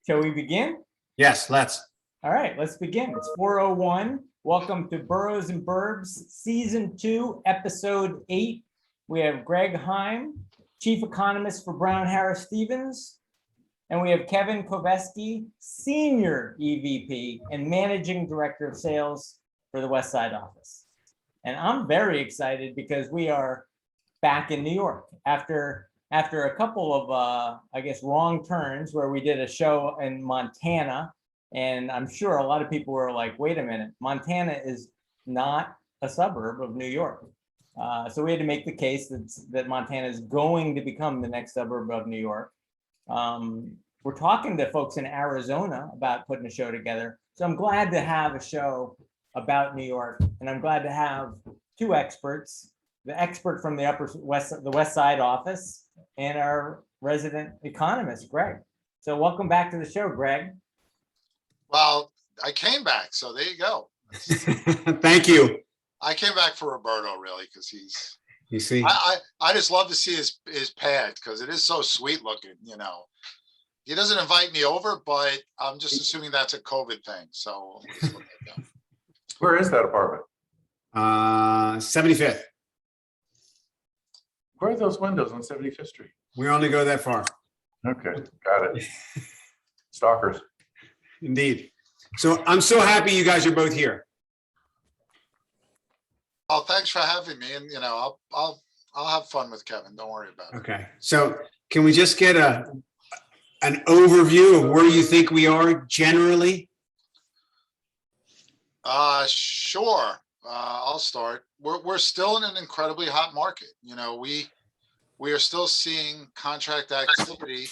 Shall we begin? Yes, let's. All right, let's begin. It's 4:01. Welcome to Boroughs and Burbs, Season 2, Episode 8. We have Greg Heym, Chief Economist for Brown Harris Stevens, and we have Kevin Kovesci, Senior EVP and Managing Director of Sales for the West Side office. And I'm very excited because we are back in New York after a couple of, wrong turns where we did a show in Montana. And I'm sure a lot of people were like, wait a minute, Montana is not a suburb of New York. So we had to make the case that Montana is going to become the next suburb of New York. We're talking to folks in Arizona about putting a show together. So I'm glad to have a show about New York, and I'm glad to have two experts, the expert from the West Side office and our resident economist, Greg. So welcome back to the show, Greg. Well, I came back, so there you go. Thank you. I came back for Roberto, really, because You see, I just love to see his pad because it is so sweet looking, you know. He doesn't invite me over, but I'm just assuming that's a COVID thing. So Where is that apartment? 75th. Where are those windows on 75th Street? We only go that far. Okay, got it. Stalkers. Indeed. So I'm so happy you guys are both here. well, thanks for having me, and you know, I'll have fun with Kevin. Don't worry about it. Okay. So can we just get an overview of where you think we are generally? Sure. I'll start. We're still in an incredibly hot market. You know, we are still seeing contract activity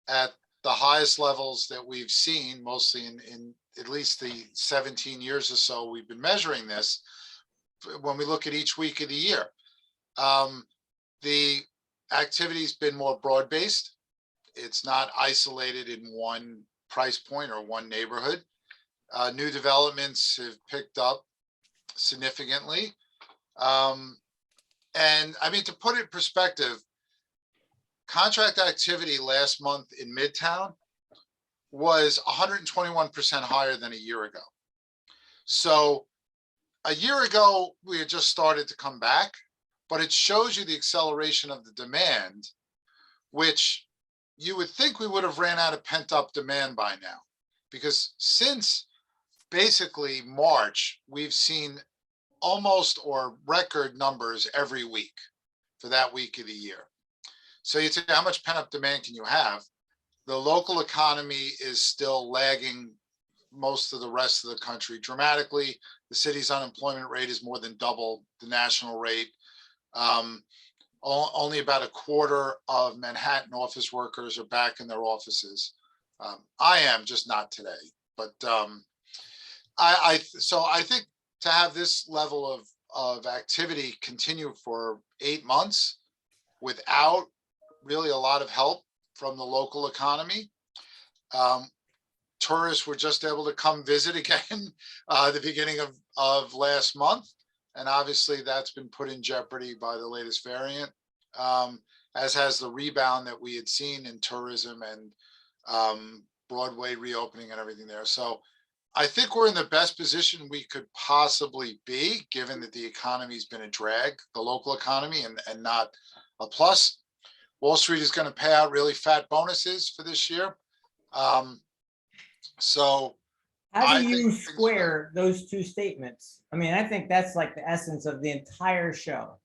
at the highest levels that we've seen, mostly in at least the 17 years or so we've been measuring this. When we look at each week of the year, the activity's been more broad-based. It's not isolated in one price point or one neighborhood. New developments have picked up significantly. And I mean, to put it in perspective, contract activity last month in Midtown was 121% higher than a year ago. So a year ago, we had just started to come back, but it shows you the acceleration of the demand, which you would think we would have ran out of pent up demand by now, because since basically March, we've seen almost or record numbers every week for that week of the year. So you say, how much pent up demand can you have? The local economy is still lagging most of the rest of the country dramatically. The city's unemployment rate is more than double the national rate. Only about a quarter of Manhattan office workers are back in their offices. I am, just not today. But I think to have this level of activity continue for 8 months without really a lot of help from the local economy. Tourists were just able to come visit again the beginning of last month. And obviously that's been put in jeopardy by the latest variant, as has the rebound that we had seen in tourism and Broadway reopening and everything there. So I think we're in the best position we could possibly be, given that the economy's been a drag, the local economy, and not a plus. Wall Street is going to pay out really fat bonuses for this year. So how do you square those two statements? I mean, I think that's like the essence of the entire show,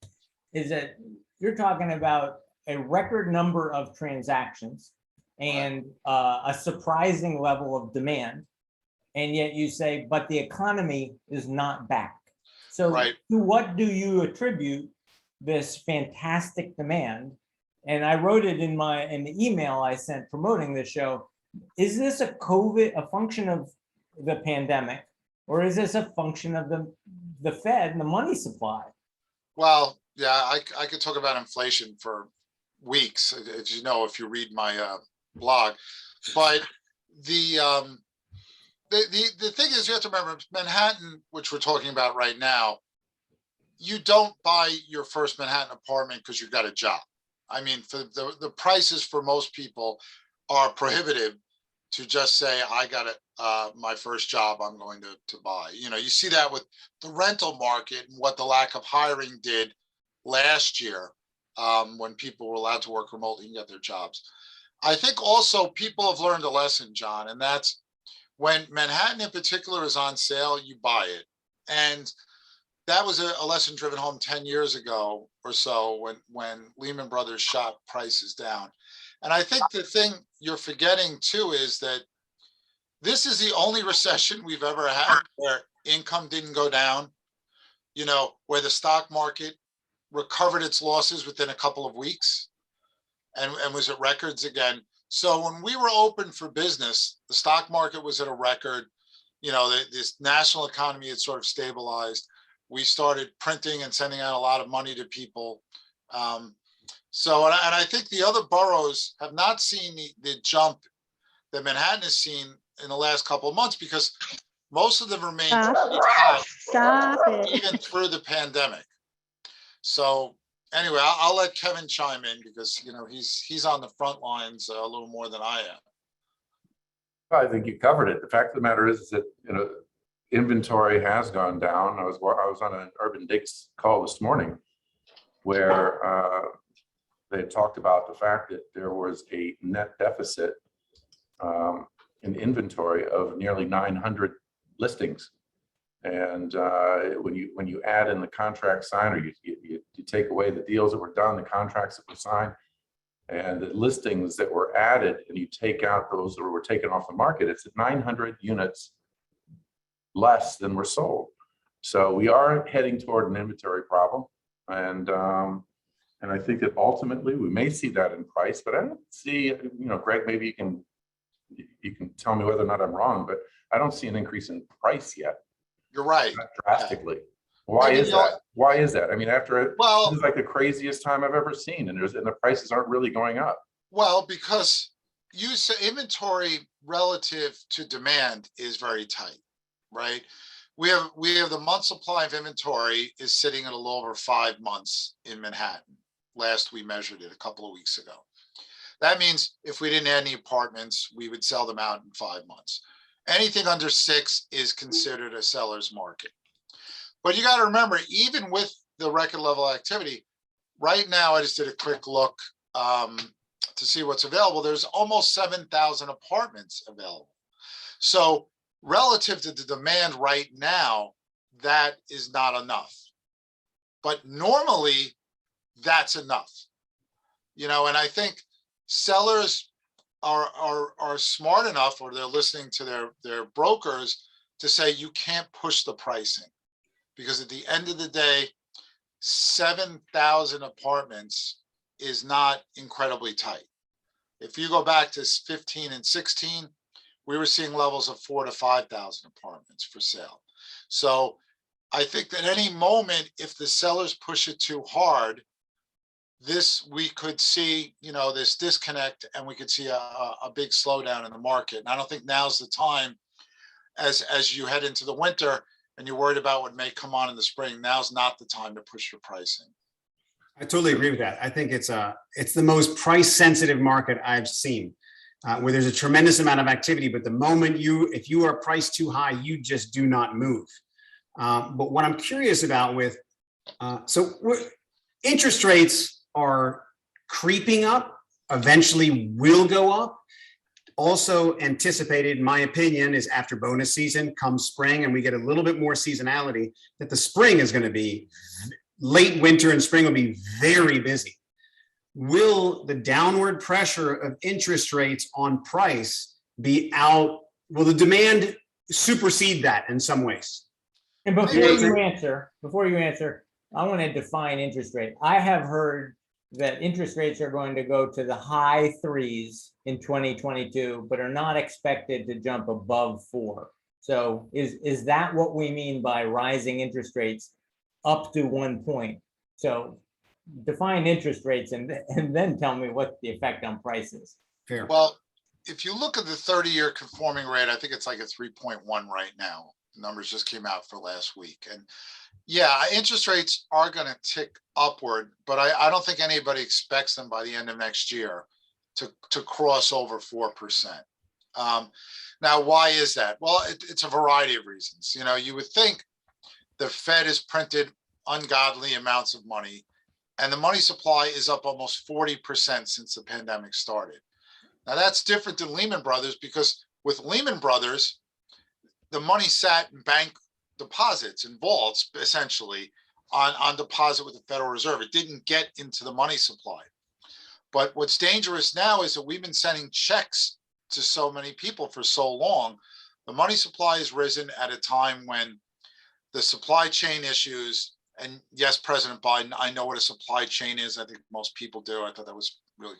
is that you're talking about a record number of transactions and a surprising level of demand. And yet you say, but the economy is not back. So to what do you attribute this fantastic demand? And I wrote it in the email I sent promoting the show. Is this a function of the pandemic, or is this a function of the Fed and the money supply? Well, yeah, I could talk about inflation for weeks, as you know, if you read my blog. But the thing is, you have to remember, Manhattan, which we're talking about right now, you don't buy your first Manhattan apartment because you've got a job. I mean, for the prices for most people are prohibitive to just say, I got it, my first job I'm going to buy. You see that with the rental market and what the lack of hiring did last year, when people were allowed to work remotely and get their jobs. I think also people have learned a lesson, John, and that's when Manhattan in particular is on sale, you buy it. And that was a lesson driven home 10 years ago or so when Lehman Brothers shot prices down. And I think the thing you're forgetting too is that this is the only recession we've ever had where income didn't go down, where the stock market recovered its losses within a couple of weeks and was at records again. So when we were open for business, the stock market was at a record, this national economy had sort of stabilized. We started printing and sending out a lot of money to people. And I think the other boroughs have not seen the jump that Manhattan has seen in the last couple of months because most of them remain Stop it. even through the pandemic. So anyway, I'll let Kevin chime in because he's on the front lines a little more than I am. I think you covered it. The fact of the matter is that, inventory has gone down. I was on an Urban Digs call this morning where they talked about the fact that there was a net deficit in inventory of nearly 900 listings. And when you add in the contract signed, or you take away the deals that were done, the contracts that were signed, and the listings that were added, and you take out those that were taken off the market, it's at 900 units less than were sold. So we are heading toward an inventory problem, and I think that ultimately we may see that in price. But I don't see, Greg, maybe you can tell me whether or not I'm wrong, but I don't see an increase in price yet. You're right. Not drastically. Why is that? Why is that? I mean, this is like the craziest time I've ever seen, and the prices aren't really going up. Well, because inventory relative to demand is very tight, right? We have the month supply of inventory is sitting at a little over 5 months in Manhattan. Last we measured it a couple of weeks ago. That means if we didn't add any apartments, we would sell them out in 5 months. Anything under 6 is considered a seller's market. But you got to remember, even with the record level activity, right now, I just did a quick look to see what's available. There's almost 7,000 apartments available. So relative to the demand right now, that is not enough. But normally, that's enough. And I think sellers are smart enough, or they're listening to their brokers to say you can't push the pricing. Because at the end of the day, 7,000 apartments is not incredibly tight. If you go back to 15 and 16, we were seeing levels of 4,000 to 5,000 apartments for sale. So I think that any moment, if the sellers push it too hard, we could see, this disconnect, and we could see a big slowdown in the market. And I don't think now's the time, as you head into the winter and you're worried about what may come on in the spring. Now's not the time to push your pricing. I totally agree with that. I think it's the most price sensitive market I've seen, where there's a tremendous amount of activity, but the moment if you are priced too high, you just do not move. But what I'm curious about interest rates are creeping up, eventually will go up. Also anticipated, in my opinion, is after bonus season comes spring and we get a little bit more seasonality, that the spring is going to be late winter and spring will be very busy. Will the downward pressure of interest rates on price be out? Will the demand supersede that in some ways? And before you answer, I want to define interest rate. I have heard that interest rates are going to go to the high 3s in 2022, but are not expected to jump above 4. So is that what we mean by rising interest rates up to 1 point? So define interest rates and then tell me what the effect on price is. Fair. Well, if you look at the 30-year conforming rate, I think it's like a 3.1 right now. The numbers just came out for last week. And yeah, interest rates are going to tick upward, but I don't think anybody expects them by the end of next year to cross over 4%. Now, why is that? Well, it's a variety of reasons. You know, you would think the Fed has printed ungodly amounts of money, and the money supply is up almost 40% since the pandemic started. Now, that's different than Lehman Brothers, because with Lehman Brothers, the money sat in bank deposits and vaults, essentially, on deposit with the Federal Reserve. It didn't get into the money supply. But what's dangerous now is that we've been sending checks to so many people for so long. The money supply has risen at a time when the supply chain issues, and yes, President Biden, I know what a supply chain is. I think most people do. I thought that was really,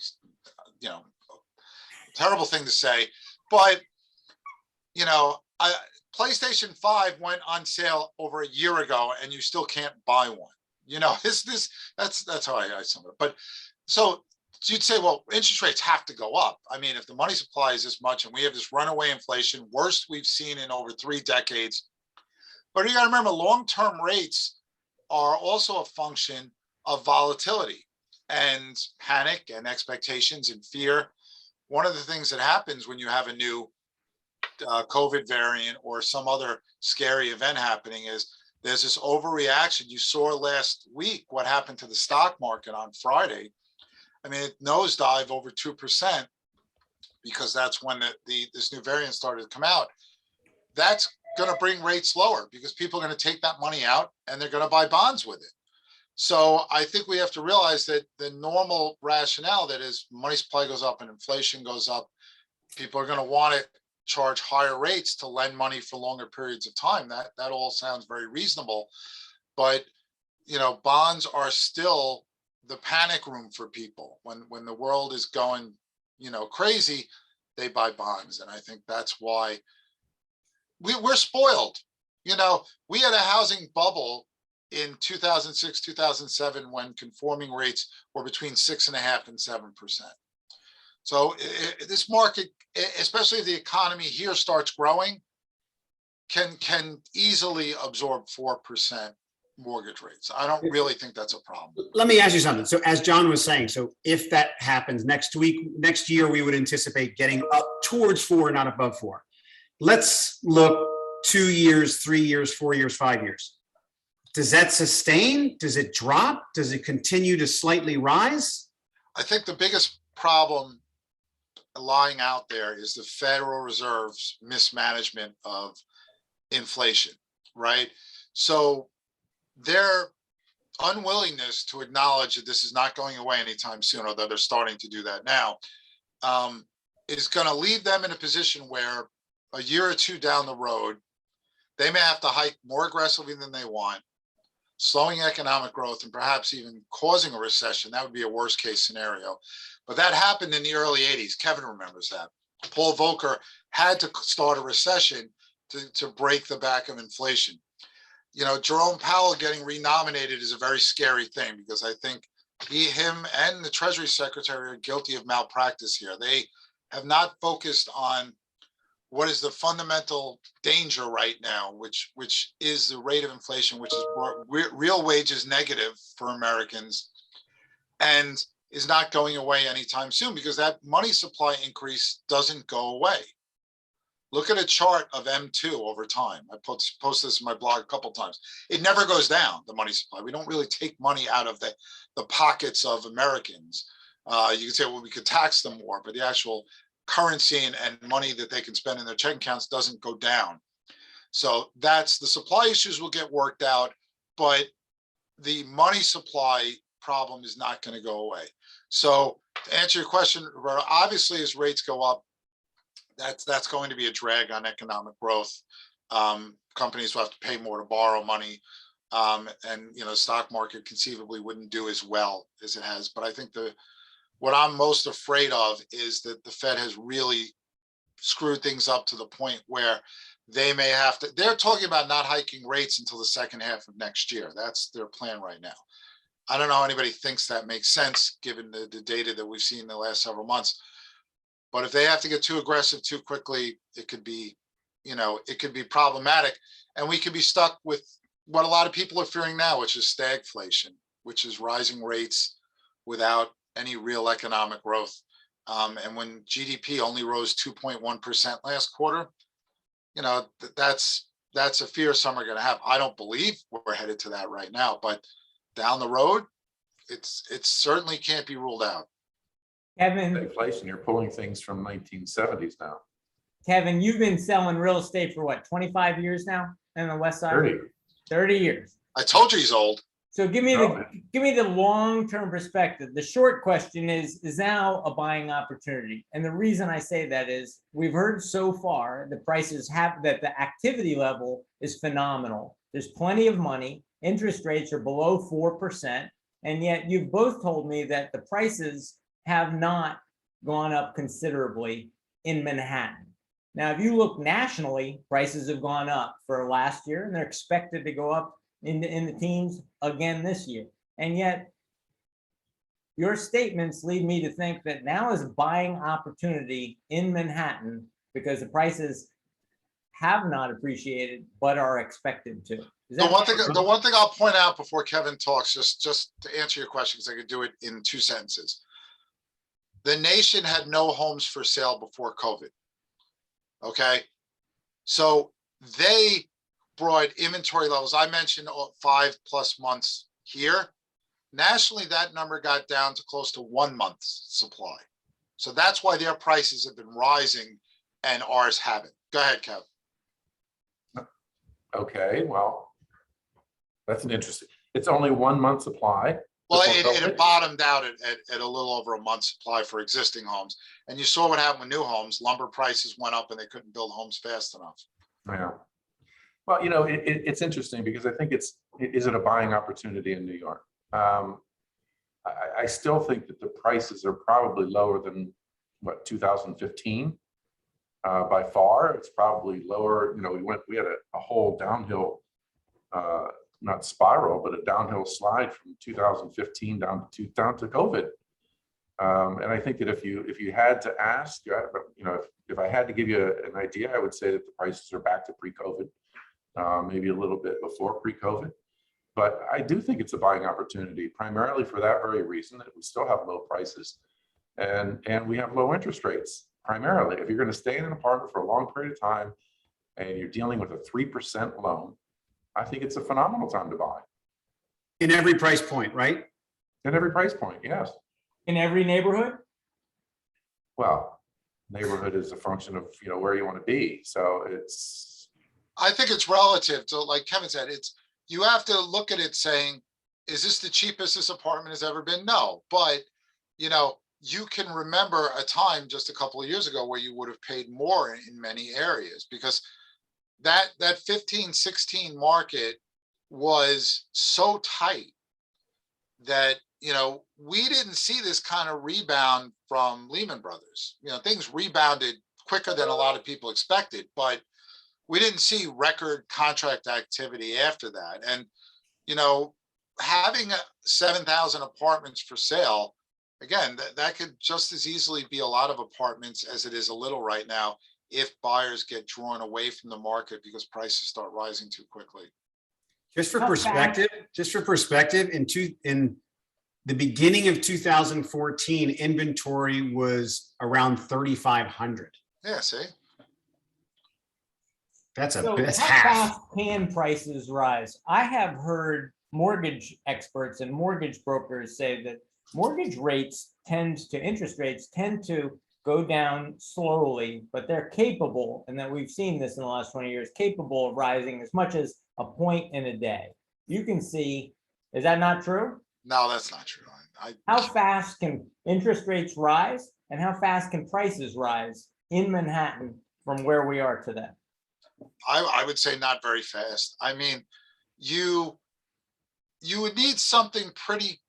you know, a terrible thing to say. But, you know, PlayStation 5 went on sale over a year ago, and you still can't buy one. You know, that's how I sum it up. But so you'd say, well, interest rates have to go up. I mean, if the money supply is this much and we have this runaway inflation, worst we've seen in over 3 decades. But you got to remember, long-term rates are also a function of volatility and panic and expectations and fear. One of the things that happens when you have a new COVID variant or some other scary event happening is there's this overreaction. You saw last week what happened to the stock market on Friday. I mean, it nosedived over 2% because that's when this new variant started to come out. That's going to bring rates lower because people are going to take that money out and they're going to buy bonds with it. So I think we have to realize that the normal rationale, that is, money supply goes up and inflation goes up, people are going to want to charge higher rates to lend money for longer periods of time. That all sounds very reasonable, but you know, bonds are still the panic room for people. When the world is going, you know, crazy, they buy bonds, and I think that's why we're spoiled. You know, we had a housing bubble in 2006, 2007, when conforming rates were between 6.5% and 7%. So this market, especially if the economy here starts growing, can easily absorb 4% mortgage rates. I don't really think that's a problem. Let me ask you something. So as John was saying, so if that happens next year, we would anticipate getting up towards 4, not above 4. Let's look 2 years, 3 years, 4 years, 5 years. Does that sustain? Does it drop? Does it continue to slightly rise? I think the biggest problem lying out there is the Federal Reserve's mismanagement of inflation, right? So their unwillingness to acknowledge that this is not going away anytime soon, although they're starting to do that now, is going to leave them in a position where a year or two down the road, they may have to hike more aggressively than they want, slowing economic growth and perhaps even causing a recession. That would be a worst case scenario. But that happened in the early 80s. Kevin remembers that. Paul Volcker had to start a recession to break the back of inflation. You know, Jerome Powell getting renominated is a very scary thing, because I think him and the Treasury Secretary are guilty of malpractice here. They have not focused on what is the fundamental danger right now, which is the rate of inflation, which is real wages negative for Americans, and is not going away anytime soon, because that money supply increase doesn't go away. Look at a chart of M2 over time. I post this in my blog a couple times. It never goes down, the money supply. We don't really take money out of the pockets of Americans. You can say, well, we could tax them more, but the actual currency and money that they can spend in their checking accounts doesn't go down. So that's the supply issues will get worked out, but the money supply problem is not going to go away. So to answer your question, Roberto, obviously as rates go up, that's going to be a drag on economic growth. Companies will have to pay more to borrow money, and you know, stock market conceivably wouldn't do as well as it has. But I think what I'm most afraid of is that the Fed has really screwed things up to the point where they may have to. They're talking about not hiking rates until the second half of next year. That's their plan right now. I don't know how anybody thinks that makes sense given the data that we've seen in the last several months. But if they have to get too aggressive too quickly, it could be, you know, it could be problematic. And we could be stuck with what a lot of people are fearing now, which is stagflation, which is rising rates without any real economic growth. And when GDP only rose 2.1% last quarter, that's a fear some are going to have. I don't believe we're headed to that right now, but down the road, it certainly can't be ruled out. Kevin, Inflation, you're pulling things from 1970s now. Kevin, you've been selling real estate for what, 25 years now in the West Side? 30. 30 years. I told you he's old. So give me No. the long-term perspective. The short question is now a buying opportunity? And the reason I say that is we've heard so far the prices have that the activity level is phenomenal. There's plenty of money. Interest rates are below 4%. And yet you've both told me that the prices have not gone up considerably in Manhattan. Now, if you look nationally, prices have gone up for last year and they're expected to go up in the teens again this year. And yet your statements lead me to think that now is a buying opportunity in Manhattan because the prices have not appreciated, but are expected to. The one thing I'll point out before Kevin talks, just to answer your question, because I could do it in 2 sentences. The nation had no homes for sale before COVID. Okay. So they brought inventory levels. I mentioned 5+ months here. Nationally, that number got down to close to 1 month's supply. So that's why their prices have been rising and ours haven't. Go ahead, Kev. Okay, well, that's an interesting, it's only 1 month supply. Well, before it COVID? bottomed out at a little over a month's supply for existing homes. And you saw what happened with new homes. Lumber prices went up and they couldn't build homes fast enough. Yeah. Well, it's interesting because I think is it a buying opportunity in New York? I still think that the prices are probably lower than what 2015 by far. It's probably lower. We had a whole downhill, not spiral, but a downhill slide from 2015 down to COVID. And I think that if you had to ask, if I had to give you an idea, I would say that the prices are back to pre-COVID. Maybe a little bit before pre-COVID, but I do think it's a buying opportunity primarily for that very reason that we still have low prices and we have low interest rates. Primarily, if you're going to stay in an apartment for a long period of time and you're dealing with a 3% loan, I think it's a phenomenal time to buy. In every price point, right? At every price point, yes. in every neighborhood? Well, neighborhood is a function of where you want to be. So I think it's relative to, like Kevin said, you have to look at it saying, is this the cheapest this apartment has ever been? No, but you can remember a time just a couple of years ago where you would have paid more in many areas because that 15-16 market was so tight that we didn't see this kind of rebound from Lehman Brothers. Things rebounded quicker than a lot of people expected, but we didn't see record contract activity after that. And, having 7,000 apartments for sale, again, that could just as easily be a lot of apartments as it is a little right now if buyers get drawn away from the market because prices start rising too quickly. Just for perspective, in the beginning of 2014, inventory was around 3,500. Yeah, see? That's So that's how half. fast can prices rise? I have heard mortgage experts and mortgage brokers say that interest rates tend to go down slowly, but they're capable, and that we've seen this in the last 20 years, capable of rising as much as a point in a day. You can see, is that not true? No, that's not true. How fast can interest rates rise and how fast can prices rise in Manhattan from where we are today? I would say not very fast. I mean, you would need something pretty.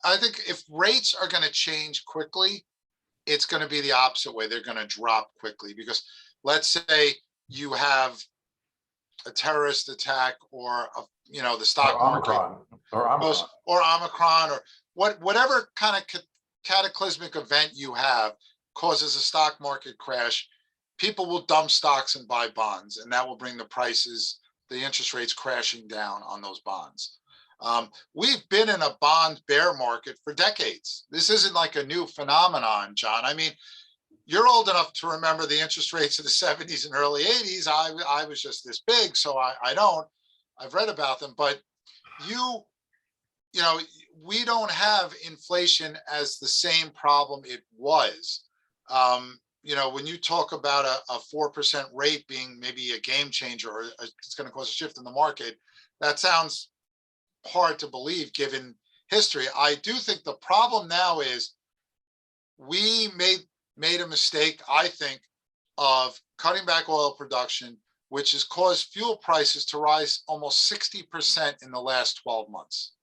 I think if rates are going to change quickly, it's going to be the opposite way. They're going to drop quickly because let's say you have a terrorist attack or the stock market or Omicron or whatever kind of cataclysmic event you have causes a stock market crash. People will dump stocks and buy bonds, and that will bring the interest rates crashing down on those bonds. We've been in a bond bear market for decades. This isn't like a new phenomenon, John. I mean, you're old enough to remember the interest rates of the 70s and early 80s. I was just this big, so I don't. I've read about them, but you know, we don't have inflation as the same problem it was. You know, when you talk about a 4% rate being maybe a game changer or it's going to cause a shift in the market, that sounds hard to believe given history. I do think the problem now is we made a mistake, I think, of cutting back oil production, which has caused fuel prices to rise almost 60% in the last 12 months.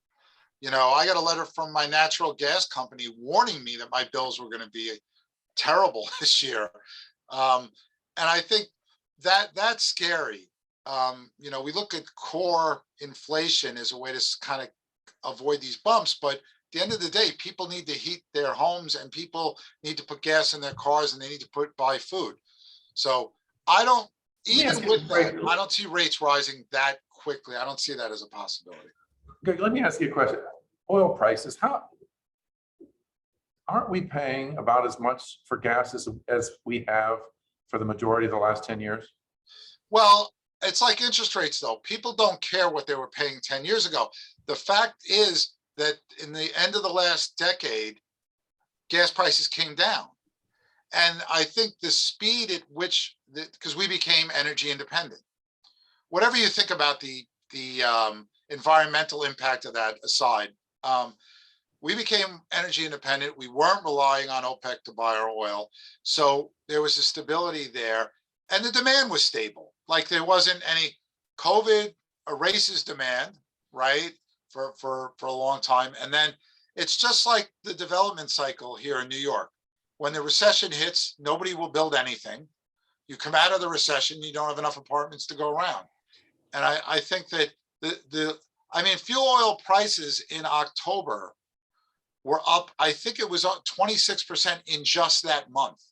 You know, I got a letter from my natural gas company warning me that my bills were going to be terrible this year. And I think that that's scary. You know, we look at core inflation as a way to kind of avoid these bumps, but at the end of the day, people need to heat their homes and people need to put gas in their cars and they need to buy food. So I don't, even with that, I don't see rates rising that quickly. I don't see that as a possibility. Greg, let me ask you a question. Oil prices, aren't we paying about as much for gas as we have for the majority of the last 10 years? Well, it's like interest rates, though. People don't care what they were paying 10 years ago. The fact is that in the end of the last decade, gas prices came down. And I think the speed at which, because we became energy independent, whatever you think about the environmental impact of that aside, we became energy independent. We weren't relying on OPEC to buy our oil. So there was a stability there and the demand was stable. Like there wasn't any. COVID erases demand, right? For a long time. And then it's just like the development cycle here in New York. When the recession hits, nobody will build anything. You come out of the recession, you don't have enough apartments to go around. And I think that I mean, fuel oil prices in October were up, I think it was up 26% in just that month.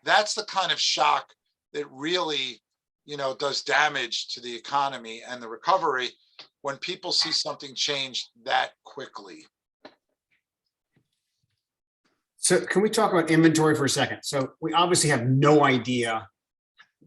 That's the kind of shock that really, you know, does damage to the economy and the recovery when people see something change that quickly. So can we talk about inventory for a second? So we obviously have no idea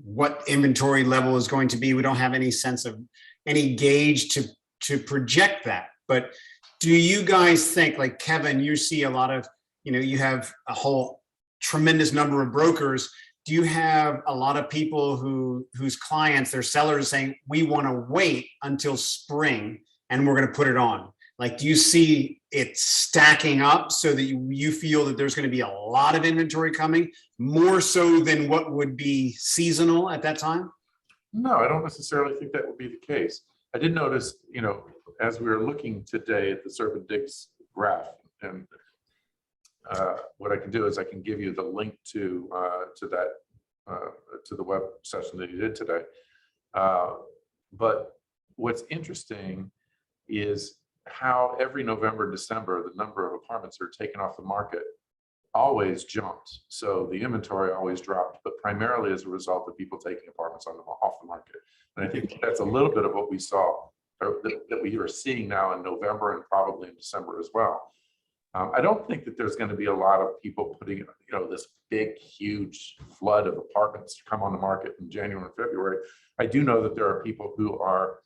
what inventory level is going to be. We don't have any sense of any gauge to project that. But do you guys think, like Kevin, you see a lot of, you know, you have a whole tremendous number of brokers. Do you have a lot of people whose clients, their sellers saying, we want to wait until spring and we're going to put it on? Like, do you see it stacking up so that you feel that there's going to be a lot of inventory coming, more so than what would be seasonal at that time? No, I don't necessarily think that would be the case. I did notice, you know, as we were looking today at the Suburban Diggs graph, and what I can do is I can give you the link to that, to the web session that you did today. But what's interesting is how every November, December, the number of apartments that are taken off the market always jumped. So the inventory always dropped, but primarily as a result of people taking apartments off the market. And I think that's a little bit of what we saw, or that we are seeing now in November and probably in December as well. I don't think that there's going to be a lot of people putting, you know, this big, huge flood of apartments to come on the market in January and February. I do know that there are people who are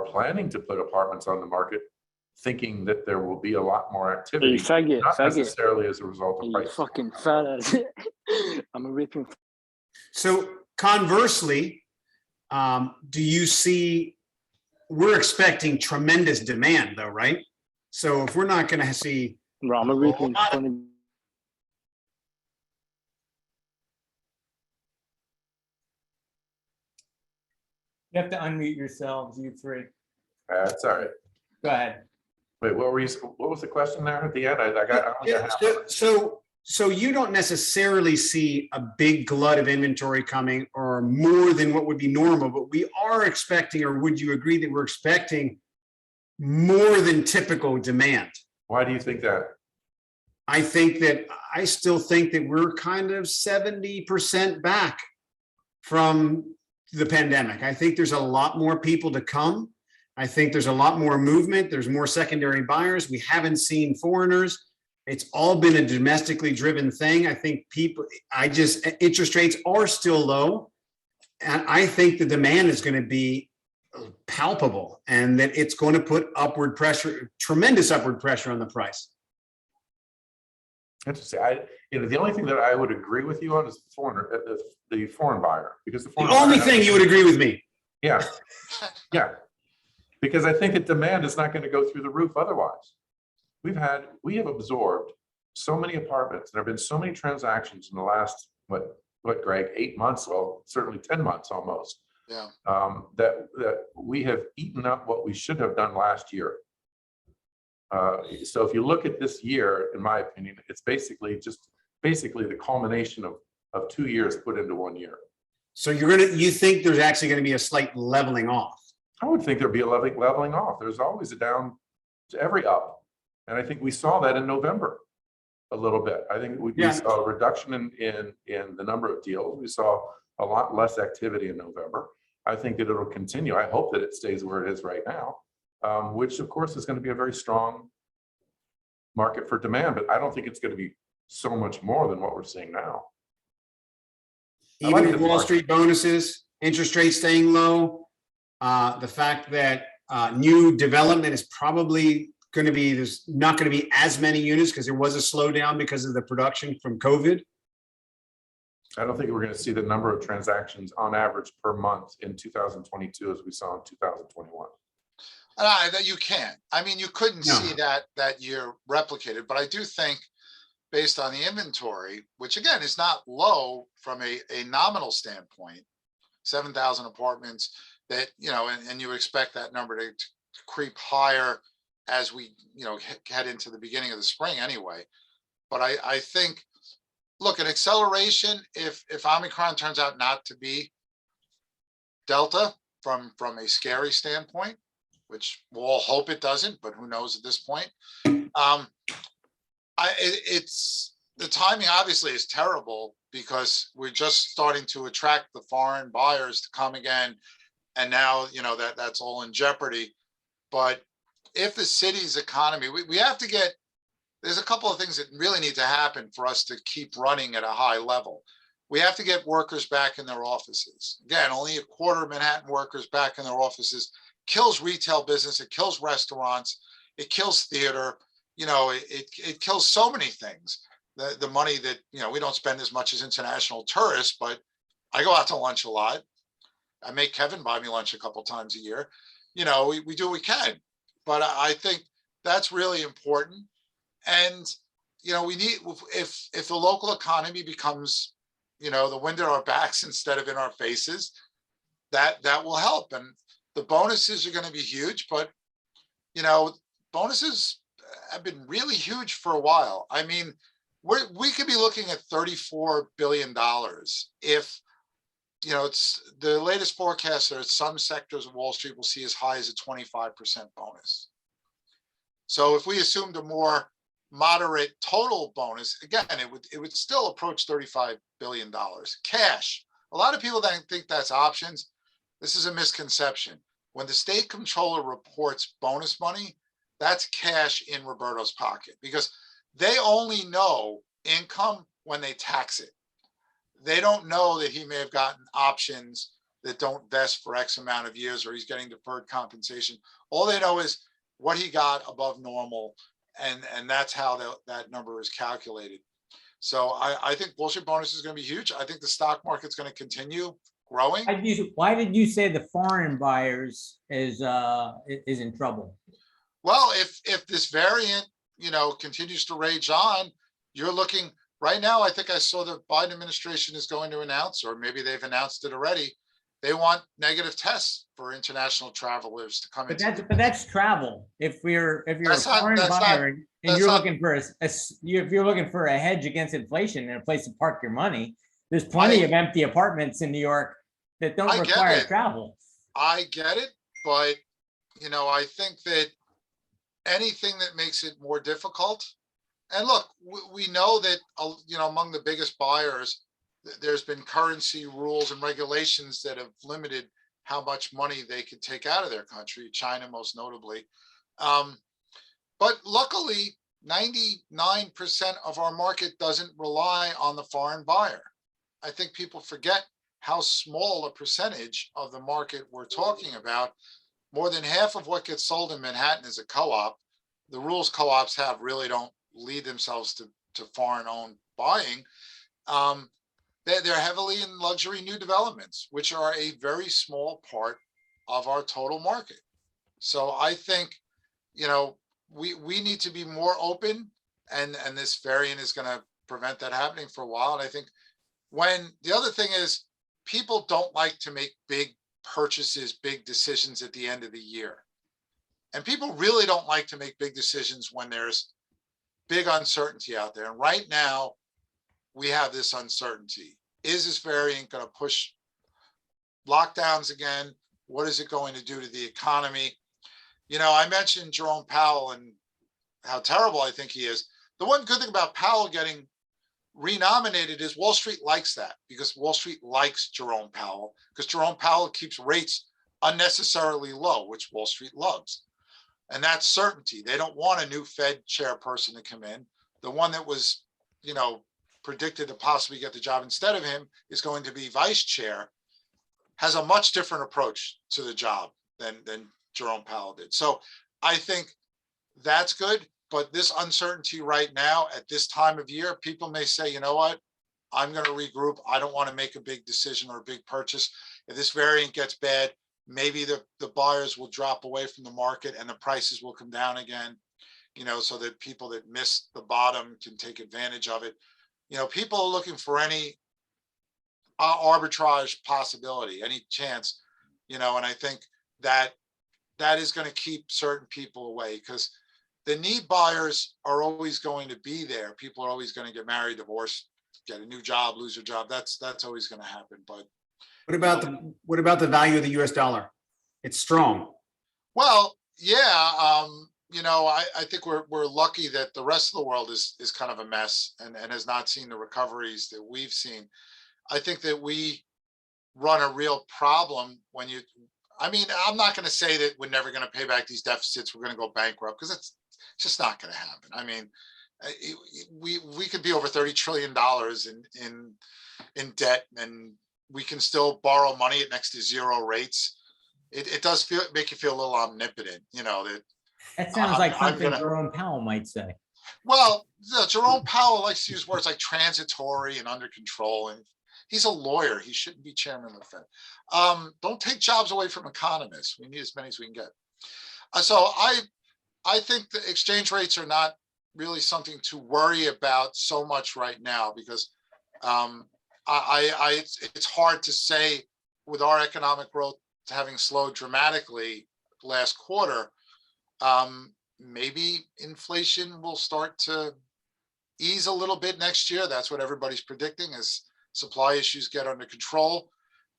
planning to put apartments on the market, thinking that there will be a lot more activity, not necessarily as a result of price. Fucking fellas. I'm a ripping. So conversely, do you see, we're expecting tremendous demand though, right? So if we're not going to see, Bro, I'm a ripping. You have to unmute yourselves, you three. That's all right. Go ahead. Wait, what was the question there at the end? I got so you don't necessarily see a big glut of inventory coming or more than what would be normal, but we are expecting, or would you agree that we're expecting more than typical demand? Why do you think that? I still think that we're kind of 70% back from the pandemic. I think there's a lot more people to come. I think there's a lot more movement. There's more secondary buyers. We haven't seen foreigners. It's all been a domestically driven thing. I think interest rates are still low. And I think the demand is going to be palpable and that it's going to put upward pressure, tremendous upward pressure on the price. Interesting. The only thing that I would agree with you on is the foreign buyer, because the The foreign only buyer thing you would agree with me. Yeah, yeah, because I think that demand is not going to go through the roof otherwise. We have absorbed so many apartments. There have been so many transactions in the last, what, Greg, 8 months, well, certainly 10 months almost. Yeah. That we have eaten up what we should have done last year. So if you look at this year, in my opinion, it's basically the culmination of 2 years put into 1 year. So you think there's actually going to be a slight leveling off? I would think there'd be a leveling off. There's always a down to every up. And I think we saw that in November a little bit. I think we saw a reduction in the number of deals. We saw a lot less activity in November. I think that it'll continue. I hope that it stays where it is right now, which of course is going to be a very strong market for demand, but I don't think it's going to be so much more than what we're seeing now. Even with Wall Street bonuses, interest rates staying low, the fact that new development is probably going to be, there's not going to be as many units because there was a slowdown because of the production from COVID. I don't think we're going to see the number of transactions on average per month in 2022 as we saw in 2021. That you can't. I mean, you couldn't see that year replicated, but I do think based on the inventory, which again is not low from a nominal standpoint, 7,000 apartments that, and you expect that number to creep higher as we, head into the beginning of the spring anyway. But I think, look, an acceleration, if Omicron turns out not to be Delta from a scary standpoint, which we'll all hope it doesn't, but who knows at this point. It's the timing obviously is terrible because we're just starting to attract the foreign buyers to come again. And now, that's all in jeopardy. But if the city's economy, we have to get, there's a couple of things that really need to happen for us to keep running at a high level. We have to get workers back in their offices. Again, only a quarter of Manhattan workers back in their offices kills retail business. It kills restaurants. It kills theater. It kills so many things. The money that, we don't spend as much as international tourists, but I go out to lunch a lot. I make Kevin buy me lunch a couple times a year. We do what we can, but I think that's really important. And, we need, if the local economy becomes, the wind at our backs instead of in our faces, that will help. And the bonuses are going to be huge, but, bonuses have been really huge for a while. I mean, we could be looking at $34 billion if, it's the latest forecast that some sectors of Wall Street will see as high as a 25% bonus. So if we assumed a more moderate total bonus, again, it would still approach $35 billion cash. A lot of people that think that's options. This is a misconception. When the state comptroller reports bonus money, that's cash in Roberto's pocket because they only know income when they tax it. They don't know that he may have gotten options that don't vest for X amount of years or he's getting deferred compensation. All they know is what he got above normal, and that's how that number is calculated. So I think Wall Street bonus is going to be huge. I think the stock market's going to continue growing. Why did you say the foreign buyers is in trouble? Well, if this variant, continues to rage on, you're looking right now. I think I saw the Biden administration is going to announce, or maybe they've announced it already. They want negative tests for international travelers to come in. But that's travel. If you're a foreign buyer and you're looking for if you're looking for a hedge against inflation and a place to park your money, there's plenty of empty apartments in New York that don't require travel. I get it, but I think that anything that makes it more difficult. And look, we know that among the biggest buyers, there's been currency rules and regulations that have limited how much money they could take out of their country, China most notably. But luckily, 99% of our market doesn't rely on the foreign buyer. I think people forget how small a percentage of the market we're talking about. More than half of what gets sold in Manhattan is a co-op. The rules co-ops have really don't lead themselves to foreign-owned buying. They're heavily in luxury new developments, which are a very small part of our total market. So I think, you know, we need to be more open, and this variant is going to prevent that happening for a while. And I think when the other thing is, people don't like to make big purchases, big decisions at the end of the year. And people really don't like to make big decisions when there's big uncertainty out there. And right now, we have this uncertainty. Is this variant going to push lockdowns again? What is it going to do to the economy? You know, I mentioned Jerome Powell and how terrible I think he is. The one good thing about Powell getting renominated is Wall Street likes that, because Wall Street likes Jerome Powell, because Jerome Powell keeps rates unnecessarily low, which Wall Street loves. And that's certainty. They don't want a new Fed chairperson to come in. The one that was, you know, predicted to possibly get the job instead of him is going to be vice chair, has a much different approach to the job than Jerome Powell did. So I think that's good. But this uncertainty right now at this time of year, people may say, you know what, I'm going to regroup. I don't want to make a big decision or a big purchase. If this variant gets bad, maybe the buyers will drop away from the market and the prices will come down again, you know, so that people that missed the bottom can take advantage of it. You know, people are looking for any arbitrage possibility, any chance, you know, and I think that is going to keep certain people away, because the need buyers are always going to be there. People are always going to get married, divorce, get a new job, lose their job. That's always going to happen. But what about the value of the US dollar? It's strong. well, yeah, you know, I think we're lucky that the rest of the world is kind of a mess and has not seen the recoveries that we've seen. I think that we run a real problem when you, I mean, I'm not going to say that we're never going to pay back these deficits, we're going to go bankrupt, because it's just not going to happen. I mean, we could be over $30 trillion in debt, and we can still borrow money at next to zero rates. It does make you feel a little omnipotent, you know. That sounds like I'm something gonna- Jerome Powell might say. Well, Jerome Powell likes to use words like transitory and under control, and he's a lawyer. He shouldn't be chairman of the Fed. Don't take jobs away from economists. We need as many as we can get. So I think the exchange rates are not really something to worry about so much right now, because it's hard to say, with our economic growth having slowed dramatically last quarter, maybe inflation will start to ease a little bit next year. That's what everybody's predicting, as supply issues get under control,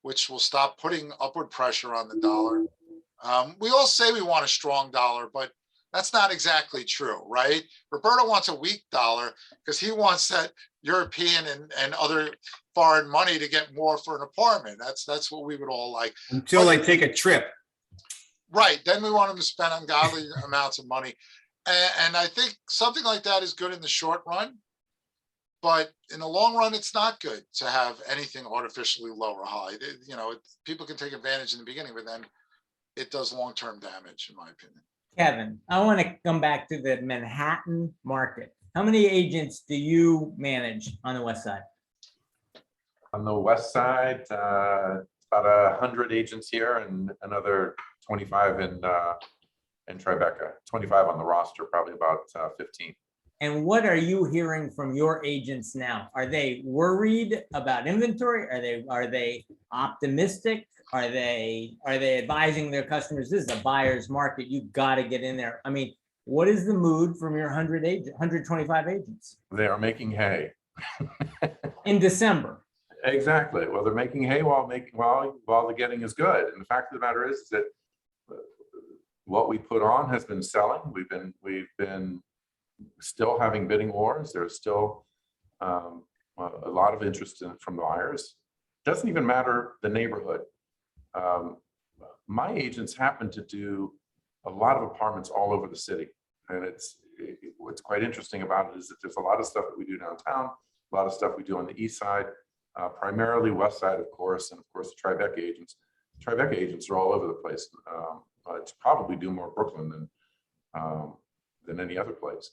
which will stop putting upward pressure on the dollar. We all say we want a strong dollar, but that's not exactly true, right? Roberto wants a weak dollar because he wants that European and other foreign money to get more for an apartment. That's what we would all like. Until they take a trip. Right. Then we want them to spend ungodly amounts of money. And I think something like that is good in the short run. But in the long run, it's not good to have anything artificially low or high. You know, people can take advantage in the beginning, but then it does long-term damage, in my opinion. Kevin, I want to come back to the Manhattan market. How many agents do you manage on the West Side? On the west side, about 100 agents here and another 25 in Tribeca, 25 on the roster, probably about 15. And what are you hearing from your agents now? Are they worried about inventory? Are they optimistic? Are they advising their customers, this is a buyer's market, you got to get in there? I mean, what is the mood from your 125 agents? They are making hay. In December. Exactly. Well, they're making hay while the getting is good. And the fact of the matter is that what we put on has been selling. We've been still having bidding wars. There's still a lot of interest from buyers. Doesn't even matter the neighborhood. My agents happen to do a lot of apartments all over the city. And what's quite interesting about it is that there's a lot of stuff that we do downtown, a lot of stuff we do on the east side, primarily west side, of course, and of course the Tribeca agents. Tribeca agents are all over the place. It's probably do more Brooklyn than any other place.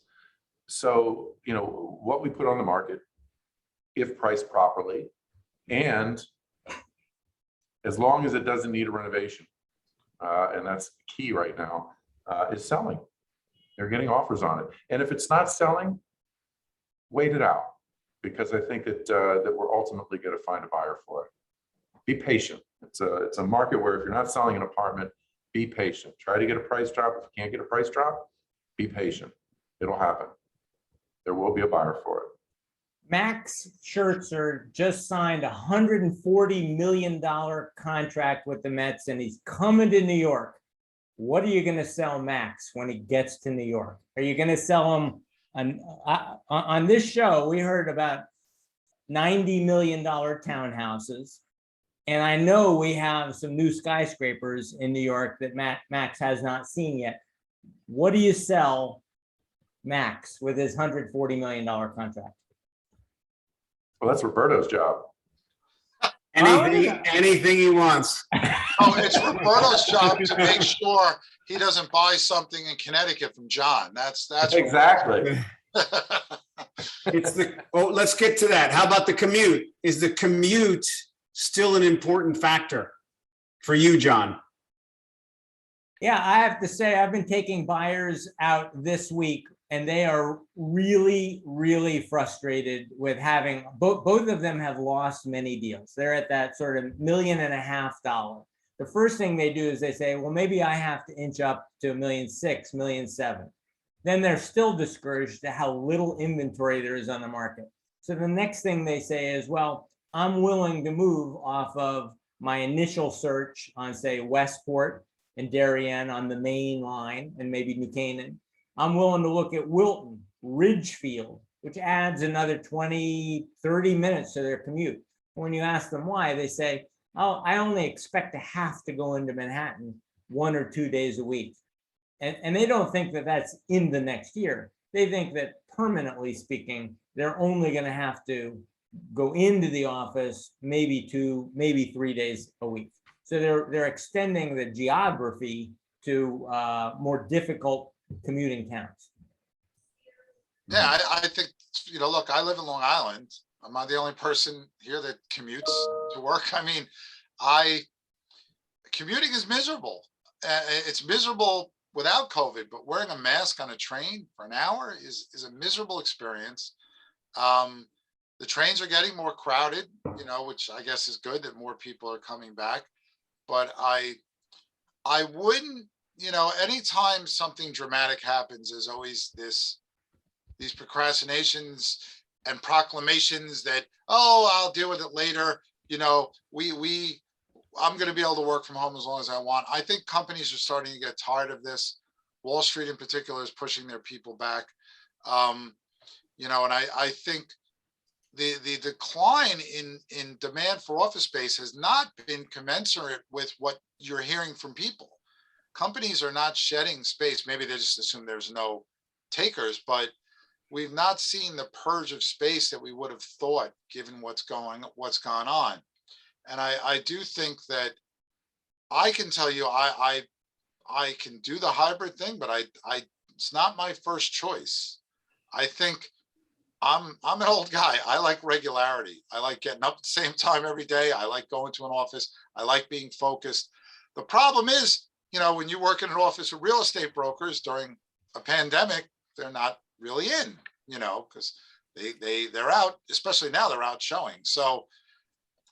So, what we put on the market, if priced properly, and as long as it doesn't need a renovation, and that's key right now, is selling. They're getting offers on it. And if it's not selling, wait it out, because I think that we're ultimately going to find a buyer for it. Be patient. It's a market where if you're not selling an apartment, be patient. Try to get a price drop. If you can't get a price drop, be patient. It'll happen. There will be a buyer for it. Max Scherzer just signed a $140 million contract with the Mets, and he's coming to New York. What are you going to sell Max when he gets to New York? Are you going to sell him on this show? We heard about $90 million townhouses. And I know we have some new skyscrapers in New York that Max has not seen yet. What do you sell Max with his $140 million contract? Well, that's Roberto's job. Anything he wants. Oh, it's Roberto's job to make sure he doesn't buy something in Connecticut from John. That's Exactly. Let's get to that. How about the commute? Is the commute still an important factor for you, John? Yeah, I have to say, I've been taking buyers out this week, and they are really, really frustrated with having, both of them have lost many deals. They're at that sort of $1.5 million. The first thing they do is they say, well, maybe I have to inch up to $1.6 million, $1.7 million. Then they're still discouraged at how little inventory there is on the market. So the next thing they say is, well, I'm willing to move off of my initial search on, say, Westport and Darien on the main line, and maybe New Canaan. I'm willing to look at Wilton, Ridgefield, which adds another 20, 30 minutes to their commute. When you ask them why, they say, oh, I only expect to have to go into Manhattan 1 or 2 days a week. And they don't think that that's in the next year. They think that permanently speaking, they're only going to have to go into the office maybe 2, maybe 3 days a week. So they're extending the geography to more difficult commuting towns. Yeah, I think, look, I live in Long Island. I'm not the only person here that commutes to work. I mean, commuting is miserable. It's miserable without COVID, but wearing a mask on a train for an hour is a miserable experience. The trains are getting more crowded, which I guess is good that more people are coming back. But I wouldn't, anytime something dramatic happens, there's always these procrastinations and proclamations that, oh, I'll deal with it later. I'm going to be able to work from home as long as I want. I think companies are starting to get tired of this. Wall Street in particular is pushing their people back. And I think the decline in demand for office space has not been commensurate with what you're hearing from people. Companies are not shedding space. Maybe they just assume there's no takers, but we've not seen the purge of space that we would have thought, given what's gone on. And I do think that I can tell you, I can do the hybrid thing, but it's not my first choice. I think I'm an old guy. I like regularity. I like getting up at the same time every day. I like going to an office. I like being focused. The problem is, when you work in an office with real estate brokers during a pandemic, they're not really in, because they're out, especially now they're out showing. So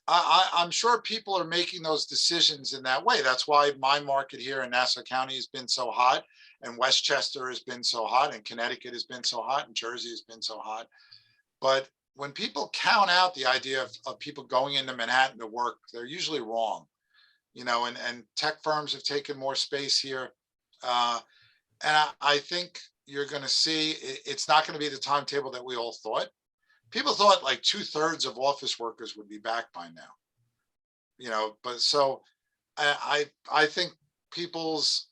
I'm sure people are making those decisions in that way. That's why my market here in Nassau County has been so hot, and Westchester has been so hot, and Connecticut has been so hot, and Jersey has been so hot. But when people count out the idea of people going into Manhattan to work, they're usually wrong. And tech firms have taken more space here. And I think you're going to see it's not going to be the timetable that we all thought. People thought like 2/3 of office workers would be back by now. But so I think people's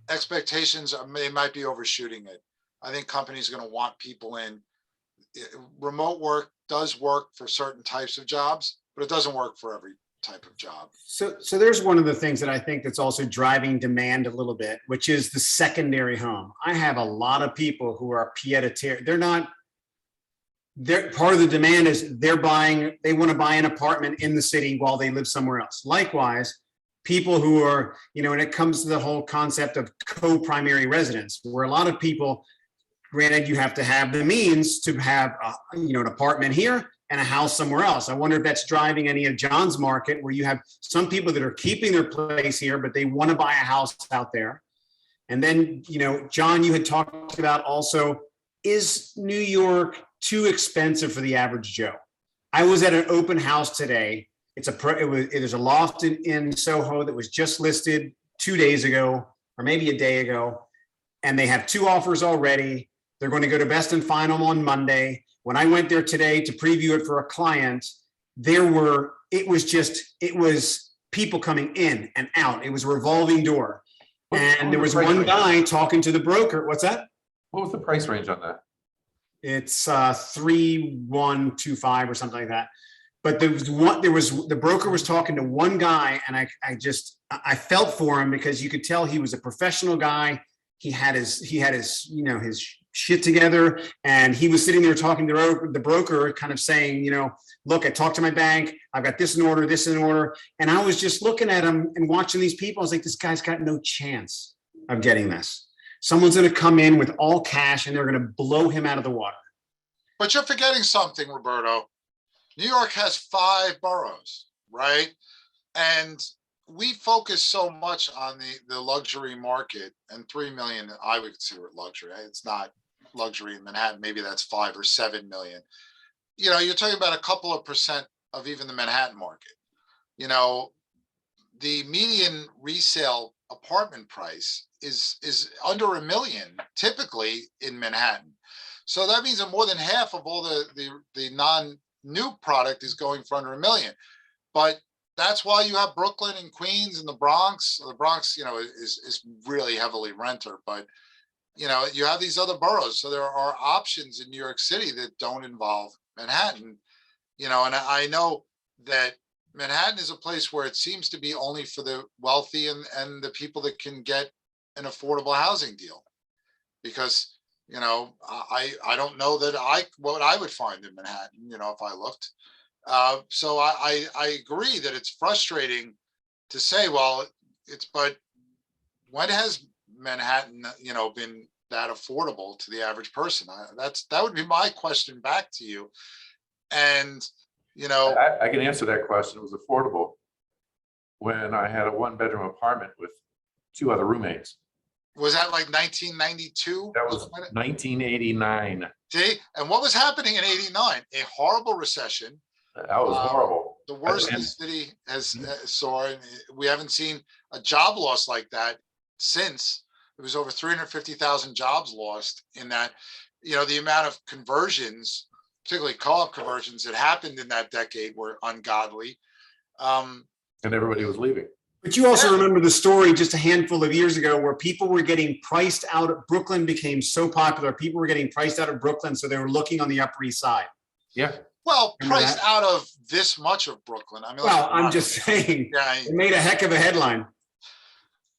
expectations they might be overshooting it. I think companies are going to want people in. Remote work does work for certain types of jobs, but it doesn't work for every type of job. So there's one of the things that I think that's also driving demand a little bit, which is the secondary home. I have a lot of people who are pied-à-terre. They're part of the demand is they want to buy an apartment in the city while they live somewhere else. Likewise, people who are, when it comes to the whole concept of co-primary residence, where a lot of people, granted, you have to have the means to have, an apartment here and a house somewhere else. I wonder if that's driving any of John's market, where you have some people that are keeping their place here, but they want to buy a house out there. And then, John, you had talked about also, is New York too expensive for the average Joe? I was at an open house today. There's a loft in Soho that was just listed 2 days ago, or maybe a day ago, and they have 2 offers already. They're going to go to best and final on Monday. When I went there today to preview it for a client, it was people coming in and out. It was a revolving door. And there was one guy talking to the broker. What's that? What was the price range on that? It's 3,125 or something like that. But the broker was talking to one guy, and I felt for him, because you could tell he was a professional guy. He had his his shit together, and he was sitting there talking to the broker, kind of saying, look, I talked to my bank. I've got this in order. And I was just looking at him and watching these people. I was like, this guy's got no chance of getting this. Someone's going to come in with all cash and they're going to blow him out of the water. But you're forgetting something, Roberto. New York has 5 boroughs, right? And we focus so much on the luxury market, and 3 million, I would consider it luxury. It's not luxury in Manhattan. Maybe that's 5 or 7 million. You're talking about a couple of percent of even the Manhattan market. The median resale apartment price is under $1 million typically in Manhattan. So that means that more than half of all the non-new product is going for under $1 million. But that's why you have Brooklyn and Queens and the Bronx. The Bronx, is really heavily renter, but you have these other boroughs. So there are options in New York City that don't involve Manhattan. And I know that Manhattan is a place where it seems to be only for the wealthy and the people that can get an affordable housing deal, because I don't know that what I would find in Manhattan, if I looked. So I agree that it's frustrating to say, well, but when has Manhattan, been that affordable to the average person? That would be my question back to you. And, I can answer that question. It was affordable when I had a 1-bedroom apartment with 2 other roommates. Was that like 1992? That was 1989. See, and what was happening in 89? A horrible recession. That was horrible. The worst the city has saw, and we haven't seen a job loss like that since. It was over 350,000 jobs lost in that. The amount of conversions, particularly co-op conversions, that happened in that decade were ungodly. And everybody was leaving. But you also remember the story just a handful of years ago where people were getting priced out. Brooklyn became so popular. People were getting priced out of Brooklyn, so they were looking on the Upper East Side. Yeah. Well, priced out of this much of Brooklyn. I mean, I'm just saying, it made a heck of a headline.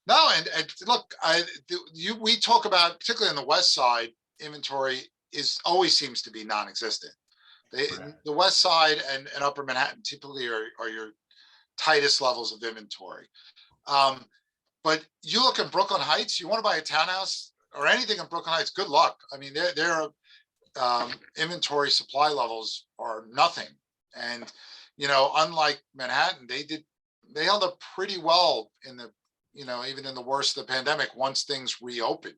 No, and look, we talk about, particularly on the West Side, inventory always seems to be non-existent. The West Side and Upper Manhattan typically are your tightest levels of inventory. But you look at Brooklyn Heights, you want to buy a townhouse or anything in Brooklyn Heights, good luck. I mean, their inventory supply levels are nothing. And, unlike Manhattan, they held up pretty well in the, even in the worst of the pandemic once things reopened.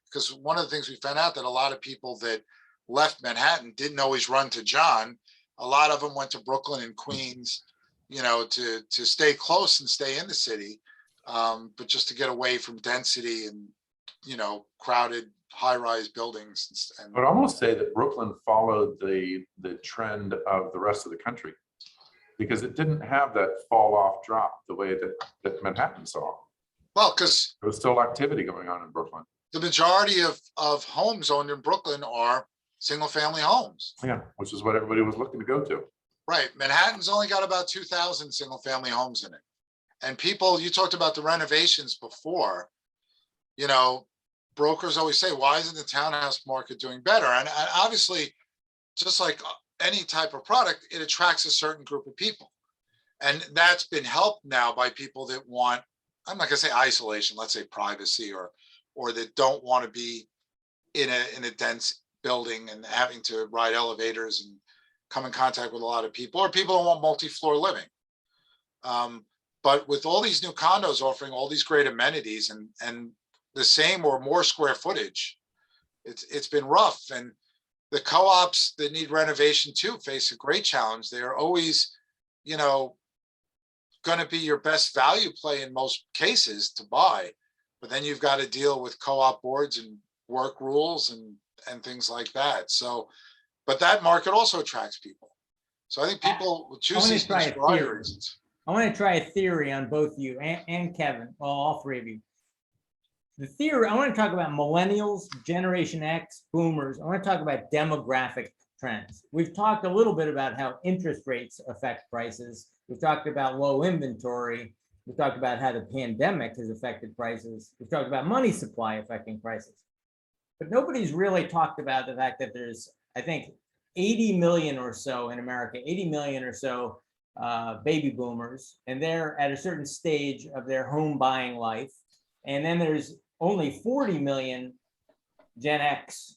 Because one of the things we found out that a lot of people that left Manhattan didn't always run to John. A lot of them went to Brooklyn and Queens, to stay close and stay in the city, but just to get away from density and, crowded high-rise buildings. I would almost say that Brooklyn followed the trend of the rest of the country, because it didn't have that fall off drop the way that Manhattan saw. Well, because There was still activity going on in Brooklyn. the majority of homes owned in Brooklyn are single family homes. Yeah, which is what everybody was looking to go to. Right. Manhattan's only got about 2,000 single family homes in it. And people, you talked about the renovations before, you know, brokers always say, why isn't the townhouse market doing better? And obviously, just like any type of product, it attracts a certain group of people. And that's been helped now by people that want, I'm not gonna say isolation, let's say privacy, or that don't want to be in a dense building and having to ride elevators and come in contact with a lot of people, or people who want multi-floor living. But with all these new condos offering all these great amenities and the same or more square footage, it's been rough. And the co-ops that need renovation too face a great challenge. They are always, you know, going to be your best value play in most cases to buy, but then you've got to deal with co-op boards and work rules and things like that. So, but that market also attracts people. So I think people will choose these things for variety of reasons. I want to try a theory on both you and Kevin, well, all three of you. The theory, I want to talk about millennials, Generation X, boomers. I want to talk about demographic trends. We've talked a little bit about how interest rates affect prices. We've talked about low inventory. We've talked about how the pandemic has affected prices. We've talked about money supply affecting prices. But nobody's really talked about the fact that there's, I think, 80 million or so in America, 80 million or so baby boomers, and they're at a certain stage of their home buying life. And then there's only 40 million Gen X.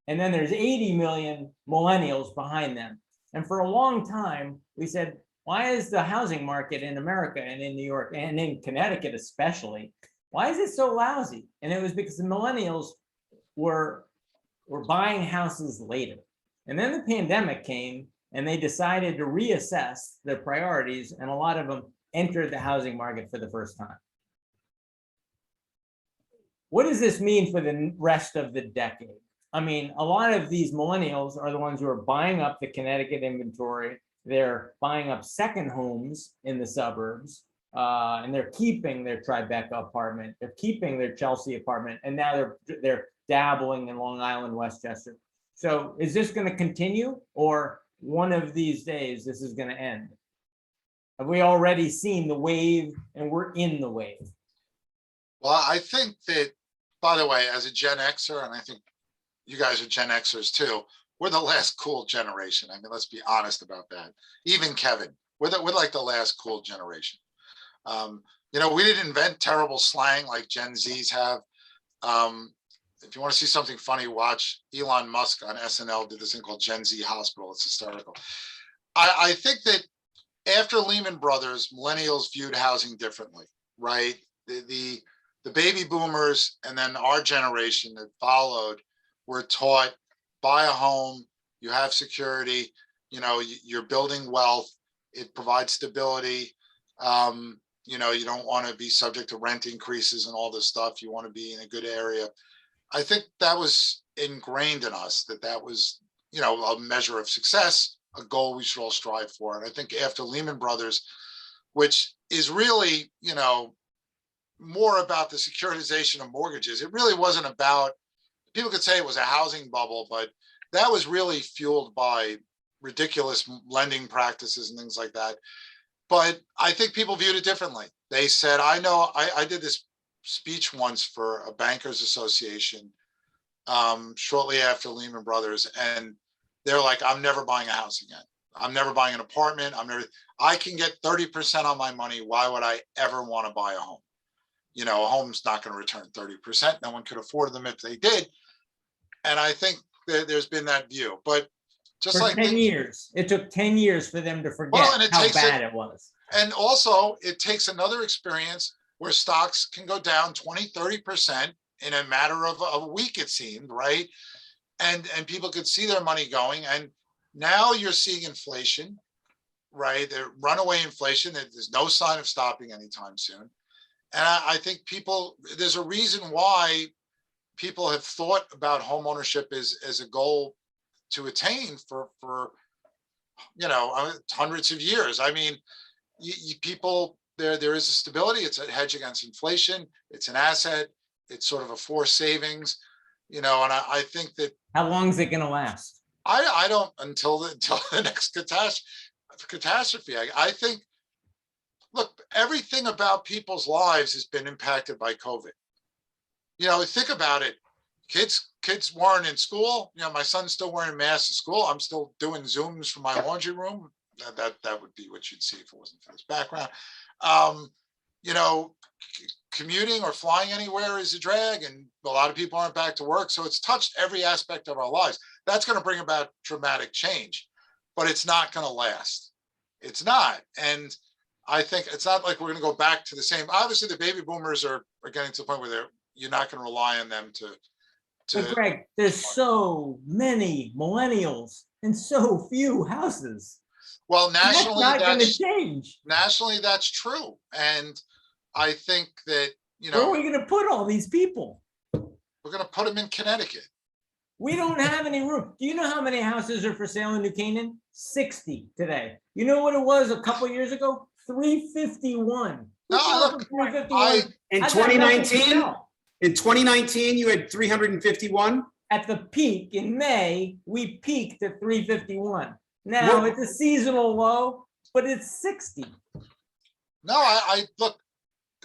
And then there's 80 million millennials behind them. And for a long time, we said, why is the housing market in America and in New York and in Connecticut especially, why is it so lousy? And it was because the millennials were buying houses later. And then the pandemic came and they decided to reassess their priorities, and a lot of them entered the housing market for the first time. What does this mean for the rest of the decade? I mean, a lot of these millennials are the ones who are buying up the Connecticut inventory. They're buying up second homes in the suburbs, and they're keeping their Tribeca apartment. They're keeping their Chelsea apartment, and now they're dabbling in Long Island, Westchester. So is this going to continue, or one of these days this is going to end? Have we already seen the wave and we're in the wave? Well, I think that, by the way, as a Gen Xer, and I think you guys are Gen Xers too, we're the last cool generation. I mean, let's be honest about that. Even Kevin, we're like the last cool generation. You know, we didn't invent terrible slang like Gen Zs have. If you want to see something funny, watch Elon Musk on SNL did this thing called Gen Z Hospital. It's hysterical. I think that after Lehman Brothers, millennials viewed housing differently, right? The baby boomers and then our generation that followed were taught, buy a home, you have security, you know, you're building wealth, it provides stability. You know, you don't want to be subject to rent increases and all this stuff. You want to be in a good area. I think that was ingrained in us, that was, you know, a measure of success, a goal we should all strive for. And I think after Lehman Brothers, which is really, you know, more about the securitization of mortgages, it really wasn't about, people could say it was a housing bubble, but that was really fueled by ridiculous lending practices and things like that. But I think people viewed it differently. They said, I know, I did this speech once for a bankers association shortly after Lehman Brothers, and they're like, I'm never buying a house again. I'm never buying an apartment. I can get 30% on my money. Why would I ever want to buy a home? You know, a home's not going to return 30%. No one could afford them if they did. And I think that there's been that view, but just for like 10 years, it took 10 years for them to forget how bad it was. And also it takes another experience where stocks can go down 20, 30% in a matter of a week, it seemed, right? And people could see their money going. And now you're seeing inflation, right? The runaway inflation, there's no sign of stopping anytime soon. And I think there's a reason why people have thought about home ownership as a goal to attain for hundreds of years. I mean, people, there is a stability. It's a hedge against inflation. It's an asset. It's sort of a forced savings, and I think that How long is it gonna last? I don't until the next catastrophe. I think, look, everything about people's lives has been impacted by COVID. Think about it. Kids weren't in school. My son's still wearing masks to school. I'm still doing Zooms from my laundry room. That would be what you'd see if it wasn't for this background. Commuting or flying anywhere is a drag, and a lot of people aren't back to work. So it's touched every aspect of our lives. That's going to bring about dramatic change, but it's not going to last. It's not. And I think it's not like we're going to go back to the same. Obviously, the baby boomers are getting to the point where you're not going to rely on them to. But Greg, there's so many millennials and so few houses. Well, That's nationally, not going to change. Nationally, that's true. And I think that, Where are we going to put all these people? we're going to put them in Connecticut. We don't have any room. Do you know how many houses are for sale in New Canaan? 60 today. You know what it was a couple years ago? 351. No, look, I, In I've got nothing to 2019, sell. in 2019, you had 351. At the peak in May, we peaked at 351. Now What- it's a seasonal low, but it's 60. no, I look.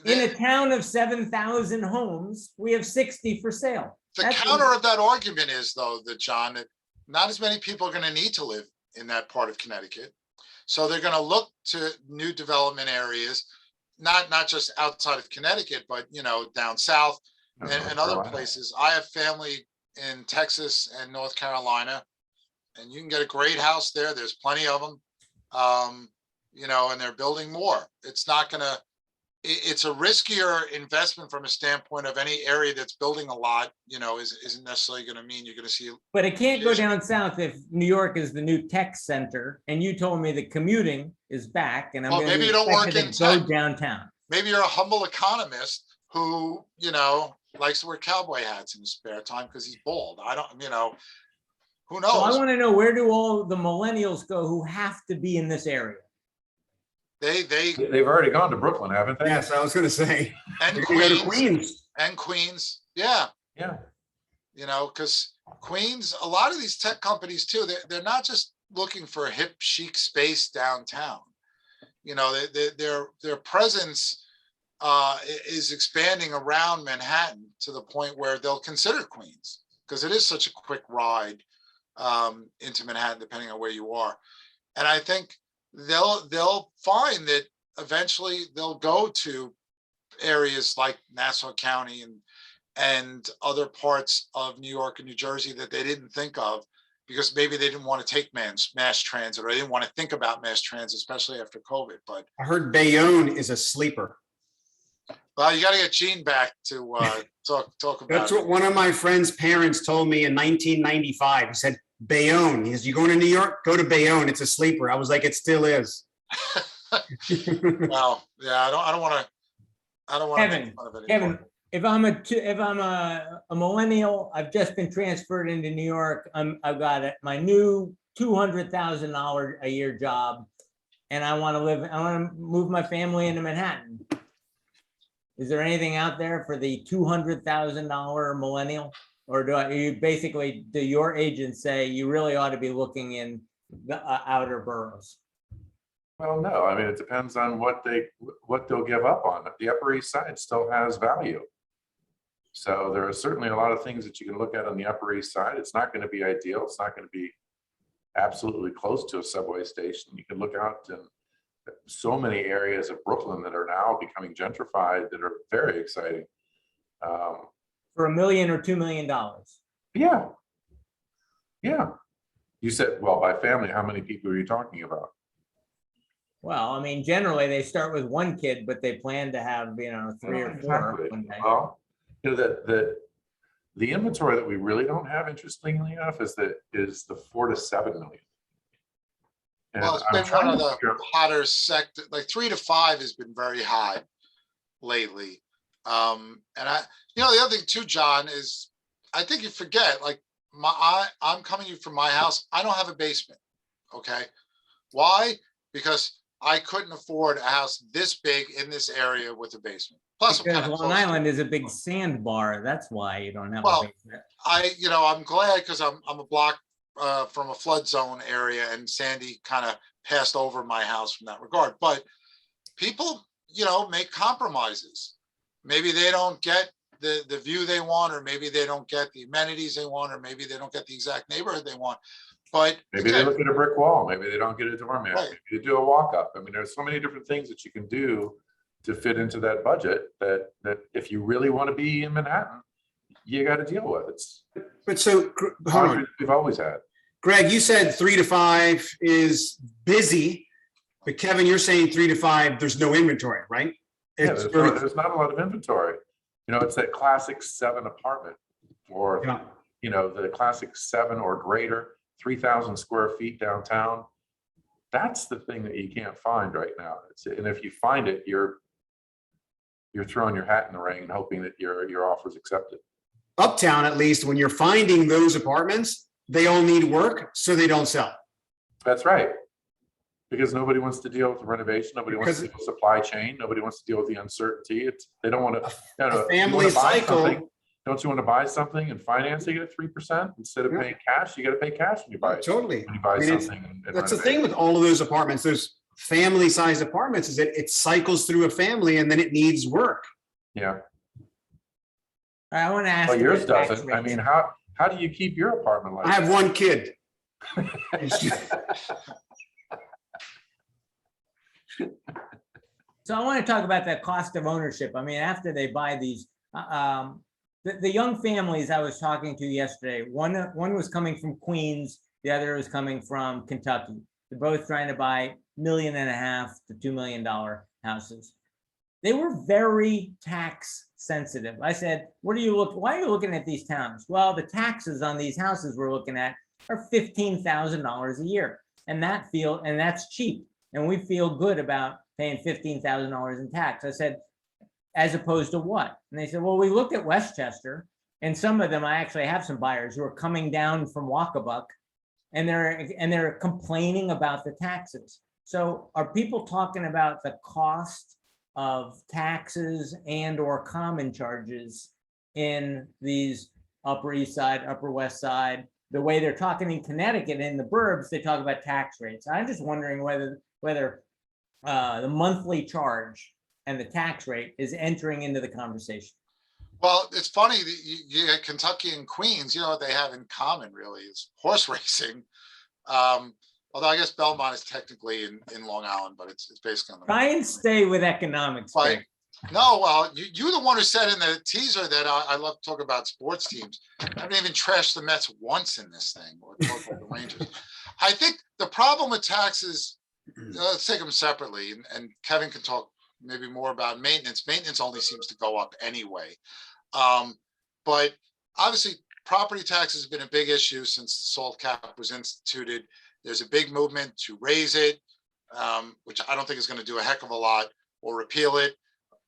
In a town of 7,000 homes, we have 60 for sale. The That's- counter of that argument is, though, that John, that not as many people are going to need to live in that part of Connecticut. So they're going to look to new development areas, not just outside of Connecticut, but, down south and other places. I have family in Texas and North Carolina, and you can get a great house there. There's plenty of them, and they're building more. It's not going to, it's a riskier investment from a standpoint of any area that's building a lot, isn't necessarily going to mean you're going to see. But it can't go down south if New York is the new tech center. And you told me that commuting is back, and I'm Well, going maybe you to don't work expect in it to go tech. downtown. Maybe you're a humble economist who, likes to wear cowboy hats in his spare time because he's bald. I don't, who knows? So I want to know, where do all the millennials go who have to be in this area? They They've already gone to Brooklyn, haven't they? Yes, I was going to say. and You're going to go to Queens Queens. and Queens. Yeah. Yeah. Because Queens, a lot of these tech companies too, they're not just looking for a hip chic space downtown. Their presence is expanding around Manhattan to the point where they'll consider Queens, because it is such a quick ride into Manhattan, depending on where you are. And I think they'll find that eventually they'll go to areas like Nassau County and other parts of New York and New Jersey that they didn't think of, because maybe they didn't want to take mass transit, or they didn't want to think about mass transit, especially after COVID. But I heard Bayonne is a sleeper. well, you got to get Gene back to talk about That's what it. one of my friend's parents told me in 1995. He said, Bayonne. He says, you going to New York? Go to Bayonne. It's a sleeper. I was like, it still is. Well, yeah, I don't want to Kevin, make fun of it Kevin, anymore. if I'm a millennial, I've just been transferred into New York. I've got my new $200,000 a year job, and I want to move my family into Manhattan. Is there anything out there for the $200,000 millennial? Or do your agents say you really ought to be looking in the outer boroughs? Well, no, I mean, it depends on what they'll give up on. The Upper East Side still has value. So there are certainly a lot of things that you can look at on the Upper East Side. It's not going to be ideal. It's not going to be absolutely close to a subway station. You can look out in so many areas of Brooklyn that are now becoming gentrified that are very exciting. For $1 million or $2 million? Yeah. Yeah. You said, well, by family, how many people are you talking about? Well, I mean, generally they start with one kid, but they plan to have, 3 or 4 Exactly. one day. Well, the inventory that we really don't have, interestingly enough, is the 4 to 7 million. And Well, it's I'm been trying one of to the figure- hotter sector, like 3 to 5 has been very high lately. And the other thing too, John, is I think you forget, like I'm coming from my house. I don't have a basement. Okay. Why? Because I couldn't afford a house this big in this area with a basement. Plus, I'm Because kind of Long close to Island it. is a big sandbar. That's why you don't have a Well, basement. I'm glad because I'm a block from a flood zone area, and Sandy kind of passed over my house from that regard. But people, make compromises. Maybe they don't get the view they want, or maybe they don't get the amenities they want, or maybe they don't get the exact neighborhood they want. But Maybe they look at a brick wall, maybe they don't get a doormat, Right. maybe they do a walk-up. I mean, there's so many different things that you can do to fit into that budget that if you really want to be in Manhattan, you got to deal with. It's But so, hold on. we've always had. Greg, you said 3 to 5 is busy, but Kevin, you're saying 3 to 5, there's no inventory, right? Yeah, It's there's not a lot of inventory. It's that classic 7 apartment, or Yeah. the classic 7 or greater, 3,000 square feet downtown. That's the thing that you can't find right now. And if you find it, you're throwing your hat in the ring and hoping that your offer is accepted. Uptown, at least, when you're finding those apartments, they all need work, so they don't sell. That's right. Because nobody wants to deal with the renovation. Nobody wants to deal with supply chain. Nobody wants to deal with the uncertainty. They don't want to. A family cycle. Don't you want to buy something and financing it at 3% instead of paying cash? You got to pay cash when you buy it. Totally. When you buy something. That's the thing with all of those apartments. Those family-sized apartments is that it cycles through a family and then it needs work. Yeah. I want to ask. Well, you yours about tax doesn't. I rates. mean, how do you keep your apartment like I have that? one kid. So I want to talk about that cost of ownership. I mean, after they buy these, the young families I was talking to yesterday, one was coming from Queens, the other was coming from Kentucky. They're both trying to buy $1.5 million to $2 million houses. They were very tax sensitive. I said, why are you looking at these towns? Well, the taxes on these houses we're looking at are $15,000 a year. And that's cheap. And we feel good about paying $15,000 in tax. I said, as opposed to what? And they said, well, we looked at Westchester, and some of them, I actually have some buyers who are coming down from Walkabuck, and they're complaining about the taxes. So are people talking about the cost of taxes and or common charges in these Upper East Side, Upper West Side? The way they're talking in Connecticut, in the burbs, they talk about tax rates. I'm just wondering whether the monthly charge and the tax rate is entering into the conversation. Well, it's funny that you get Kentucky and Queens, what they have in common really is horse racing. Although I guess Belmont is technically in Long Island, but it's basically on the. Try and stay with economics. But no, well, you're the one who said in the teaser that I love to talk about sports teams. I haven't even trashed the Mets once in this thing, or talk about the Rangers. I think the problem with taxes, let's take them separately, and Kevin can talk maybe more about maintenance. Maintenance only seems to go up anyway. But obviously, property taxes have been a big issue since the SALT cap was instituted. There's a big movement to raise it, which I don't think is going to do a heck of a lot, or repeal it.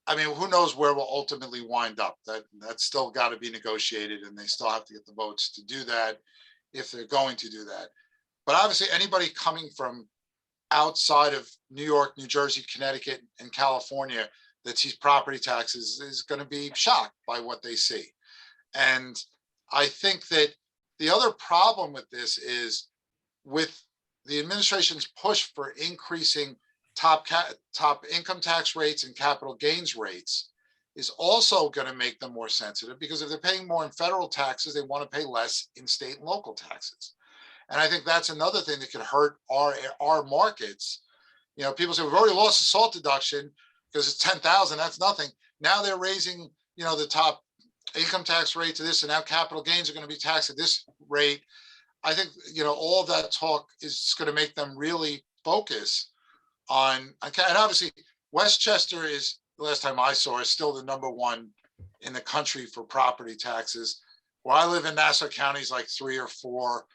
I mean, who knows where we'll ultimately wind up? That's still got to be negotiated, and they still have to get the votes to do that if they're going to do that. But obviously, anybody coming from outside of New York, New Jersey, Connecticut, and California that sees property taxes is going to be shocked by what they see. And I think that the other problem with this is with the administration's push for increasing top income tax rates and capital gains rates is also going to make them more sensitive, because if they're paying more in federal taxes, they want to pay less in state and local taxes. And I think that's another thing that could hurt our markets. People say we've already lost the SALT deduction because it's 10,000. That's nothing. Now they're raising, the top income tax rate to this, and now capital gains are going to be taxed at this rate. I think, all of that talk is going to make them really focus on, and obviously Westchester is, the last time I saw, is still the #1 in the country for property taxes. Where I live in Nassau County is like 3 or 4.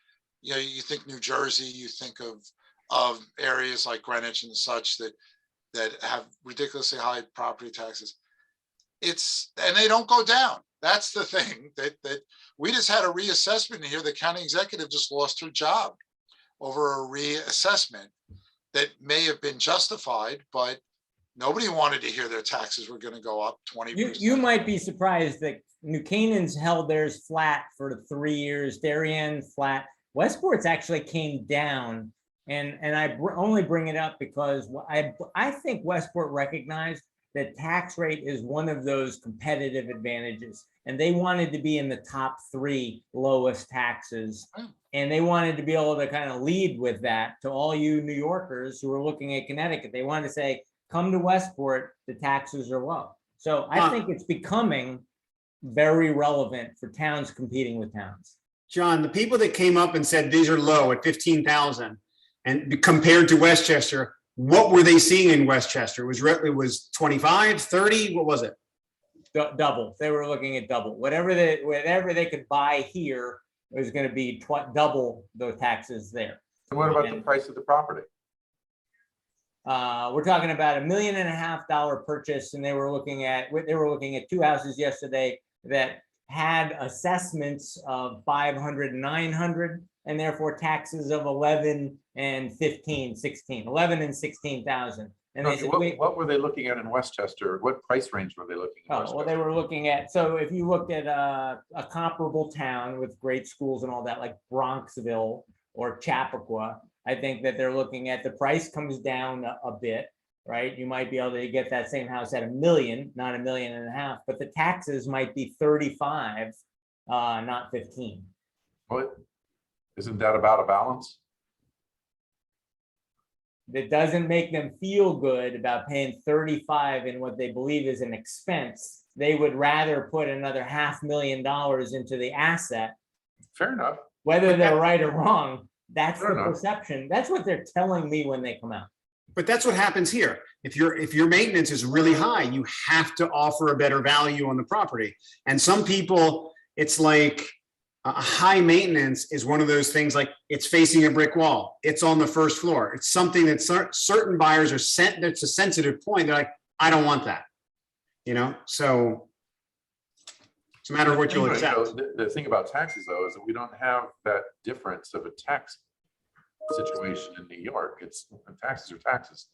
You think New Jersey, you think of areas like Greenwich and such that have ridiculously high property taxes. And they don't go down. That's the thing that we just had a reassessment here. The county executive just lost her job over a reassessment. that may have been justified, but nobody wanted to hear their taxes were going to go up 20%. You might be surprised that New Canaan's held theirs flat for 3 years, Darien flat. Westport's actually came down. And I only bring it up because I think Westport recognized that tax rate is one of those competitive advantages. And they wanted to be in the top 3 lowest taxes. And they wanted to be able to kind of lead with that to all you New Yorkers who are looking at Connecticut. They wanted to say, come to Westport, the taxes are low. So I think it's becoming very relevant for towns competing with towns. John, the people that came up and said these are low at 15,000 and compared to Westchester, what were they seeing in Westchester? It was 25, 30, what was it? Double. They were looking at double. Whatever they could buy here was going to be double the taxes there. And what about the price of the property? We're talking about $1.5 million purchase, and they were looking at 2 houses yesterday that had assessments of 500 and 900, and therefore taxes of 11 and 15, 16, 11 and 16,000. And they said, what were they looking at in Westchester? What price range were they looking at? Oh, well, they were looking at, so if you looked at a comparable town with great schools and all that, like Bronxville or Chappaqua, I think that they're looking at the price comes down a bit, right? You might be able to get that same house at $1 million, not $1.5 million, but the taxes might be 35, not 15. What? Isn't that about a balance? That doesn't make them feel good about paying 35 in what they believe is an expense. They would rather put another $500,000 into the asset. Fair enough. Whether they're right or wrong, that's Fair the enough. perception. That's what they're telling me when they come out. But that's what happens here. If your maintenance is really high, you have to offer a better value on the property. And some people, it's like a high maintenance is one of those things like it's facing a brick wall. It's on the first floor. It's something that certain buyers are sent. That's a sensitive point. They're like, I don't want that. So it's a matter of what you'll accept. The thing about taxes, though, is that we don't have that difference of a tax situation in New York. It's taxes are taxes.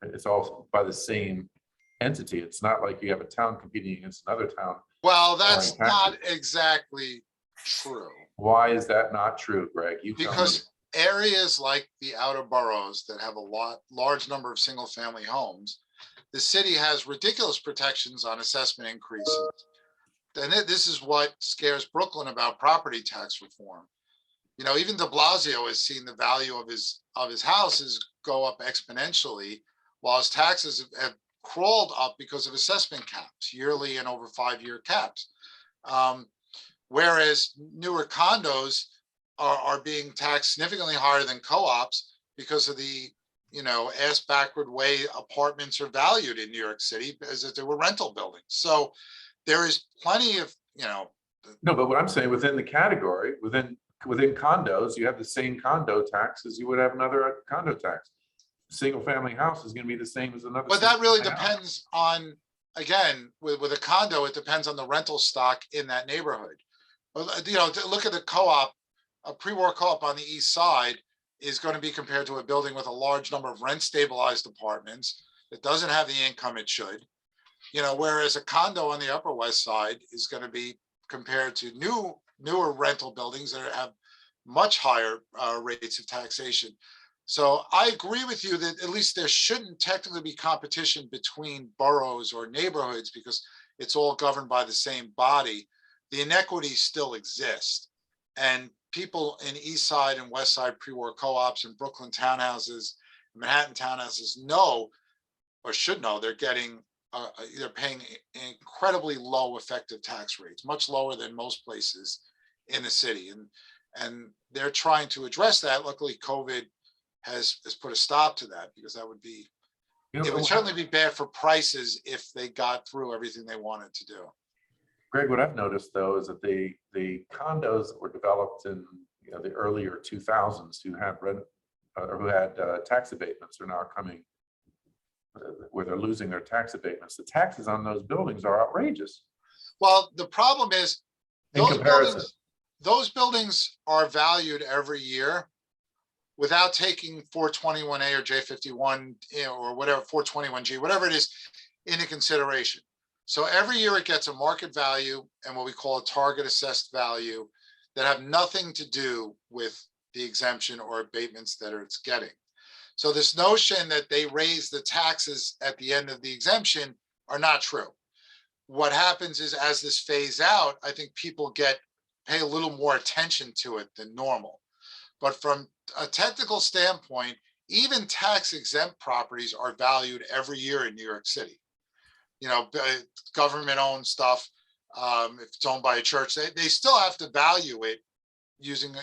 It's all by the same entity. It's not like you have a town competing against another town. Well, that's Taxes. not exactly true. Why is that not true, Greg? You tell me. Because areas like the outer boroughs that have a large number of single family homes, the city has ridiculous protections on assessment increases. And this is what scares Brooklyn about property tax reform. Even de Blasio has seen the value of his houses go up exponentially, while his taxes have crawled up because of assessment caps, yearly and over 5-year caps. Whereas newer condos are being taxed significantly higher than co-ops because of the ass backward way apartments are valued in New York City, as if they were rental buildings. So there is plenty of No, but what I'm saying, within the category, within condos, you have the same condo tax as you would have another condo tax. Single family house is going to be the same as another. But that really single-family house. depends on, again, with a condo, it depends on the rental stock in that neighborhood. Look at the co-op, a pre-war co-op on the east side is going to be compared to a building with a large number of rent stabilized apartments that doesn't have the income it should. Whereas a condo on the Upper West Side is going to be compared to newer rental buildings that have much higher rates of taxation. So I agree with you that at least there shouldn't technically be competition between boroughs or neighborhoods because it's all governed by the same body. The inequities still exist. And people in East Side and West Side pre-war co-ops and Brooklyn townhouses, Manhattan townhouses know or should know they're paying incredibly low effective tax rates, much lower than most places in the city. And they're trying to address that. Luckily, COVID has put a stop to that because that would be, it would certainly be bad for prices if they got through everything they wanted to do. Greg, what I've noticed though is that the condos that were developed in the earlier 2000s who had tax abatements are now coming where they're losing their tax abatements. The taxes on those buildings are outrageous. Well, the problem is In comparison. those buildings are valued every year without taking 421A or J51, or whatever, 421G, whatever it is, into consideration. So every year it gets a market value and what we call a target assessed value that have nothing to do with the exemption or abatements that it's getting. So this notion that they raise the taxes at the end of the exemption are not true. What happens is, as this phase out, I think people pay a little more attention to it than normal. But from a technical standpoint, even tax exempt properties are valued every year in New York City. You know, government owned stuff, if it's owned by a church, they still have to value it using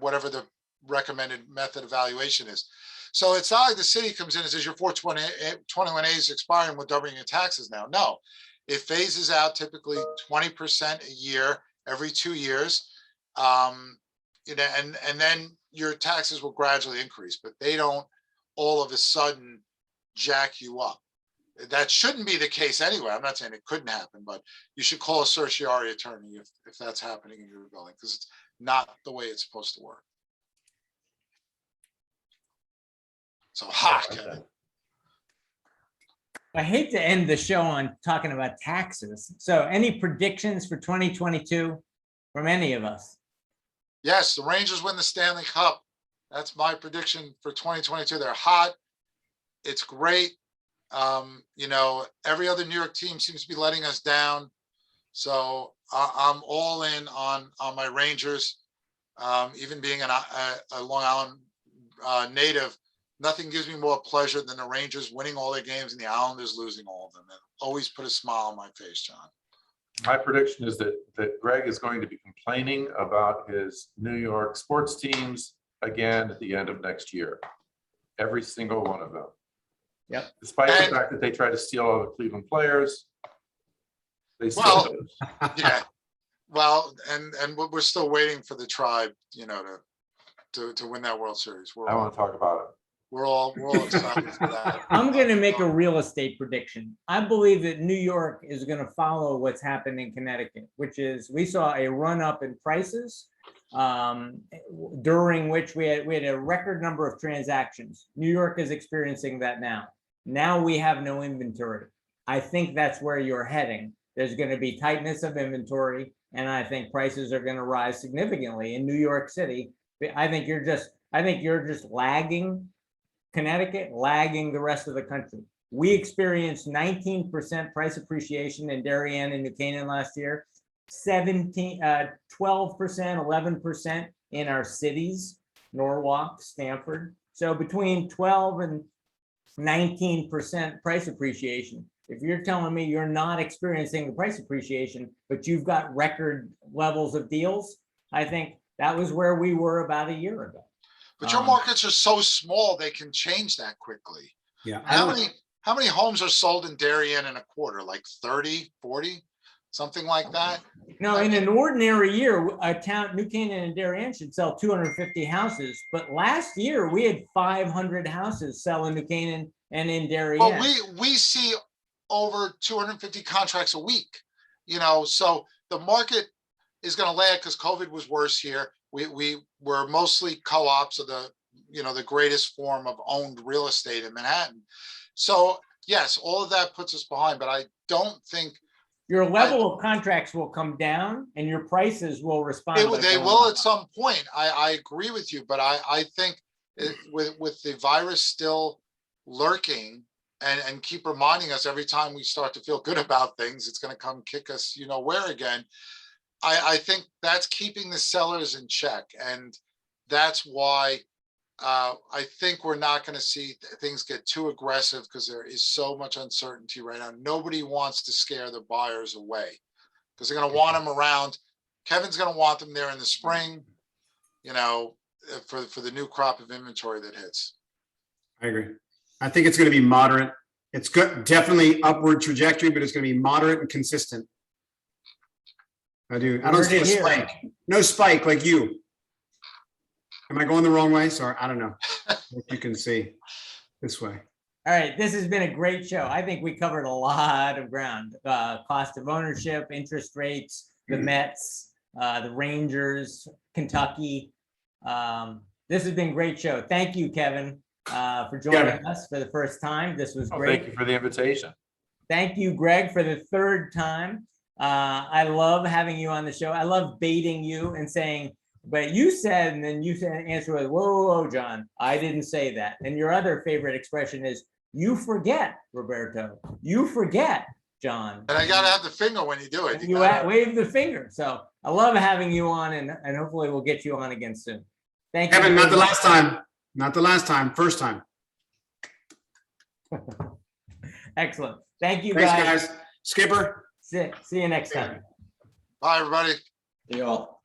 whatever the recommended method of valuation is. So it's not like the city comes in and says your 421A is expiring, we're doubling your taxes now. No, it phases out typically 20% a year every 2 years. You know, and then your taxes will gradually increase, but they don't all of a sudden jack you up. That shouldn't be the case anyway. I'm not saying it couldn't happen, but you should call a certiorari attorney if that's happening in your building, because it's not the way it's supposed to work. So hot, Kevin. I hate to end the show on talking about taxes. So any predictions for 2022 from any of us? Yes, the Rangers win the Stanley Cup. That's my prediction for 2022. They're hot. It's great. You know, every other New York team seems to be letting us down. So I'm all in on my Rangers. Even being a Long Island native, nothing gives me more pleasure than the Rangers winning all their games and the Islanders losing all of them. It always put a smile on my face, John. My prediction is that Greg is going to be complaining about his New York sports teams again at the end of next year. Every single one of them. Yep. Despite the fact that they try to steal all the Cleveland players, they still lose. Yeah. Well, and we're still waiting for the Tribe, you know, to win that World Series. I want to talk about it. We're all excited for that. I'm going to make a real estate prediction. I believe that New York is going to follow what's happened in Connecticut, which is we saw a run up in prices during which we had a record number of transactions. New York is experiencing that now. Now we have no inventory. I think that's where you're heading. There's going to be tightness of inventory, and I think prices are going to rise significantly in New York City. I think you're just lagging Connecticut, lagging the rest of the country. We experienced 19% price appreciation in Darien and New Canaan last year, 12%, 11% in our cities, Norwalk, Stamford. So between 12 and 19% price appreciation. If you're telling me you're not experiencing the price appreciation, but you've got record levels of deals, I think that was where we were about a year ago. But your markets are so small, they can change that quickly. Yeah. How many homes are sold in Darien in a quarter? Like 30, 40, something like that? No, in an ordinary year, a town, New Canaan and Darien should sell 250 houses. But last year we had 500 houses sell in New Canaan and in Darien. Well, we see over 250 contracts a week, you know, so the market is going to lag because COVID was worse here. We were mostly co-ops of the greatest form of owned real estate in Manhattan. So yes, all of that puts us behind, but I don't think your level of contracts will come down and your prices will respond. They will at some point. I agree with you, but I think with the virus still lurking and keep reminding us every time we start to feel good about things, it's going to come kick us, you know, where again. I think that's keeping the sellers in check. And that's why I think we're not going to see things get too aggressive because there is so much uncertainty right now. Nobody wants to scare the buyers away because they're going to want them around. Kevin's going to want them there in the spring, you know, for the new crop of inventory that hits. I agree. I think it's going to be moderate. It's good, definitely upward trajectory, but it's going to be moderate and consistent. I do. I don't see a spike. No spike like you. Am I going the wrong way? Sorry, I don't know. If you can see this way. All right, this has been a great show. I think we covered a lot of ground. Cost of ownership, interest rates, the Mets, the Rangers, Kentucky. This has been a great show. Thank you, Kevin, for joining us for the first time. This was Oh, great. thank you for the invitation. Thank you, Greg, for the third time. I love having you on the show. I love baiting you and saying, but you said, and then you said, answer was, whoa, whoa, whoa, John, I didn't say that. And your other favorite expression is, you forget, Roberto. You forget, John. And I gotta have the finger when you do it. And you wave the finger. So I love having you on, and hopefully we'll get you on again soon. Thank you. Kevin, not the last time. Not the last time, first time. Excellent. Thank you, Thanks, guys. guys. Skipper. See you next time. Bye, everybody. You all.